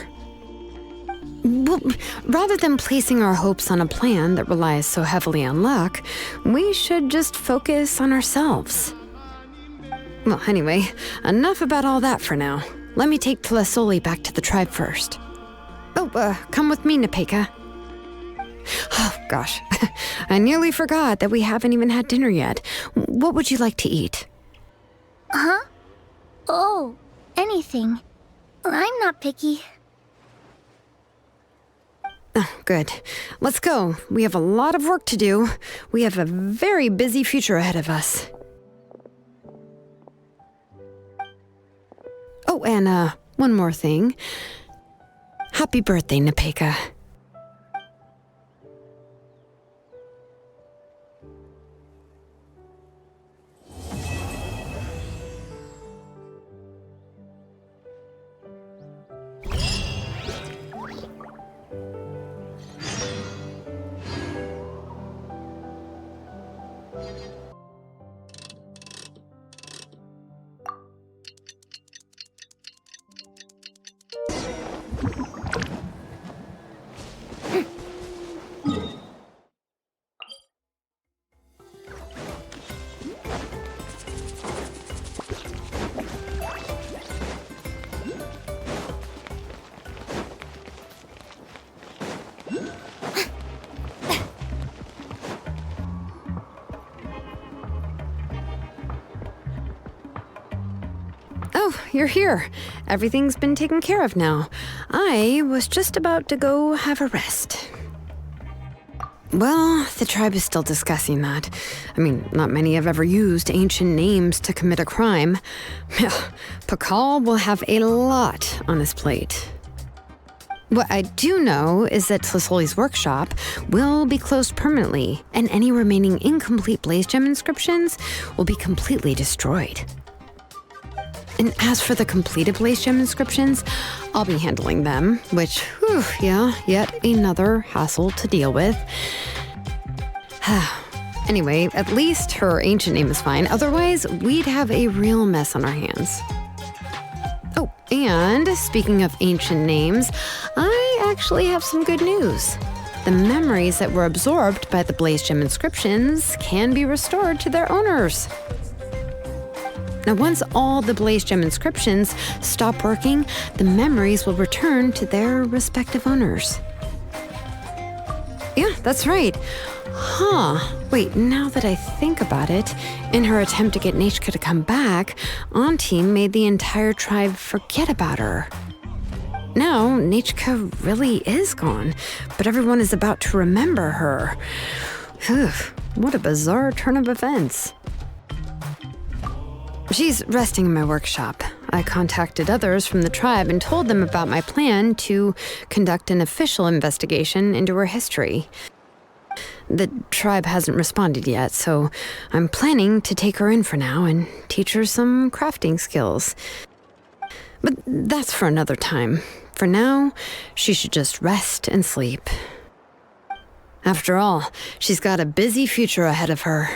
Well, rather than placing our hopes on a plan that relies so heavily on luck, we should just focus on ourselves. Well, anyway, enough about all that for now. Let me take Tlasoli back to the tribe first. Oh, come with me, Nepeka. Oh, gosh. I nearly forgot that we haven't even had dinner yet. What would you like to eat? Huh? Oh, anything. I'm not picky. Oh, good. Let's go. We have a lot of work to do. We have a very busy future ahead of us. Oh, and one more thing. Happy birthday, Nepeka. Oh, you're here. Everything's been taken care of now. I was just about to go have a rest. Well, the tribe is still discussing that. I mean, not many have ever used ancient names to commit a crime. Pakal will have a lot on his plate. What I do know is that Tlasoli's workshop will be closed permanently, and any remaining incomplete Blaze Gem inscriptions will be completely destroyed. And as for the completed Blaze Gem inscriptions, I'll be handling them, which, yet another hassle to deal with. Anyway, at least her ancient name is fine. Otherwise, we'd have a real mess on our hands. Oh, and speaking of ancient names, I actually have some good news. The memories that were absorbed by the Blaze Gem inscriptions can be restored to their owners. Now, once all the Blaze Gem inscriptions stop working, the memories will return to their respective owners. Yeah, that's right. Wait, now that I think about it, in her attempt to get Nechka to come back, Auntie made the entire tribe forget about her. Now, Nechka really is gone, but everyone is about to remember her. What a bizarre turn of events. She's resting in my workshop. I contacted others from the tribe and told them about my plan to conduct an official investigation into her history. The tribe hasn't responded yet, so I'm planning to take her in for now and teach her some crafting skills. But that's for another time. For now, she should just rest and sleep. After all, she's got a busy future ahead of her.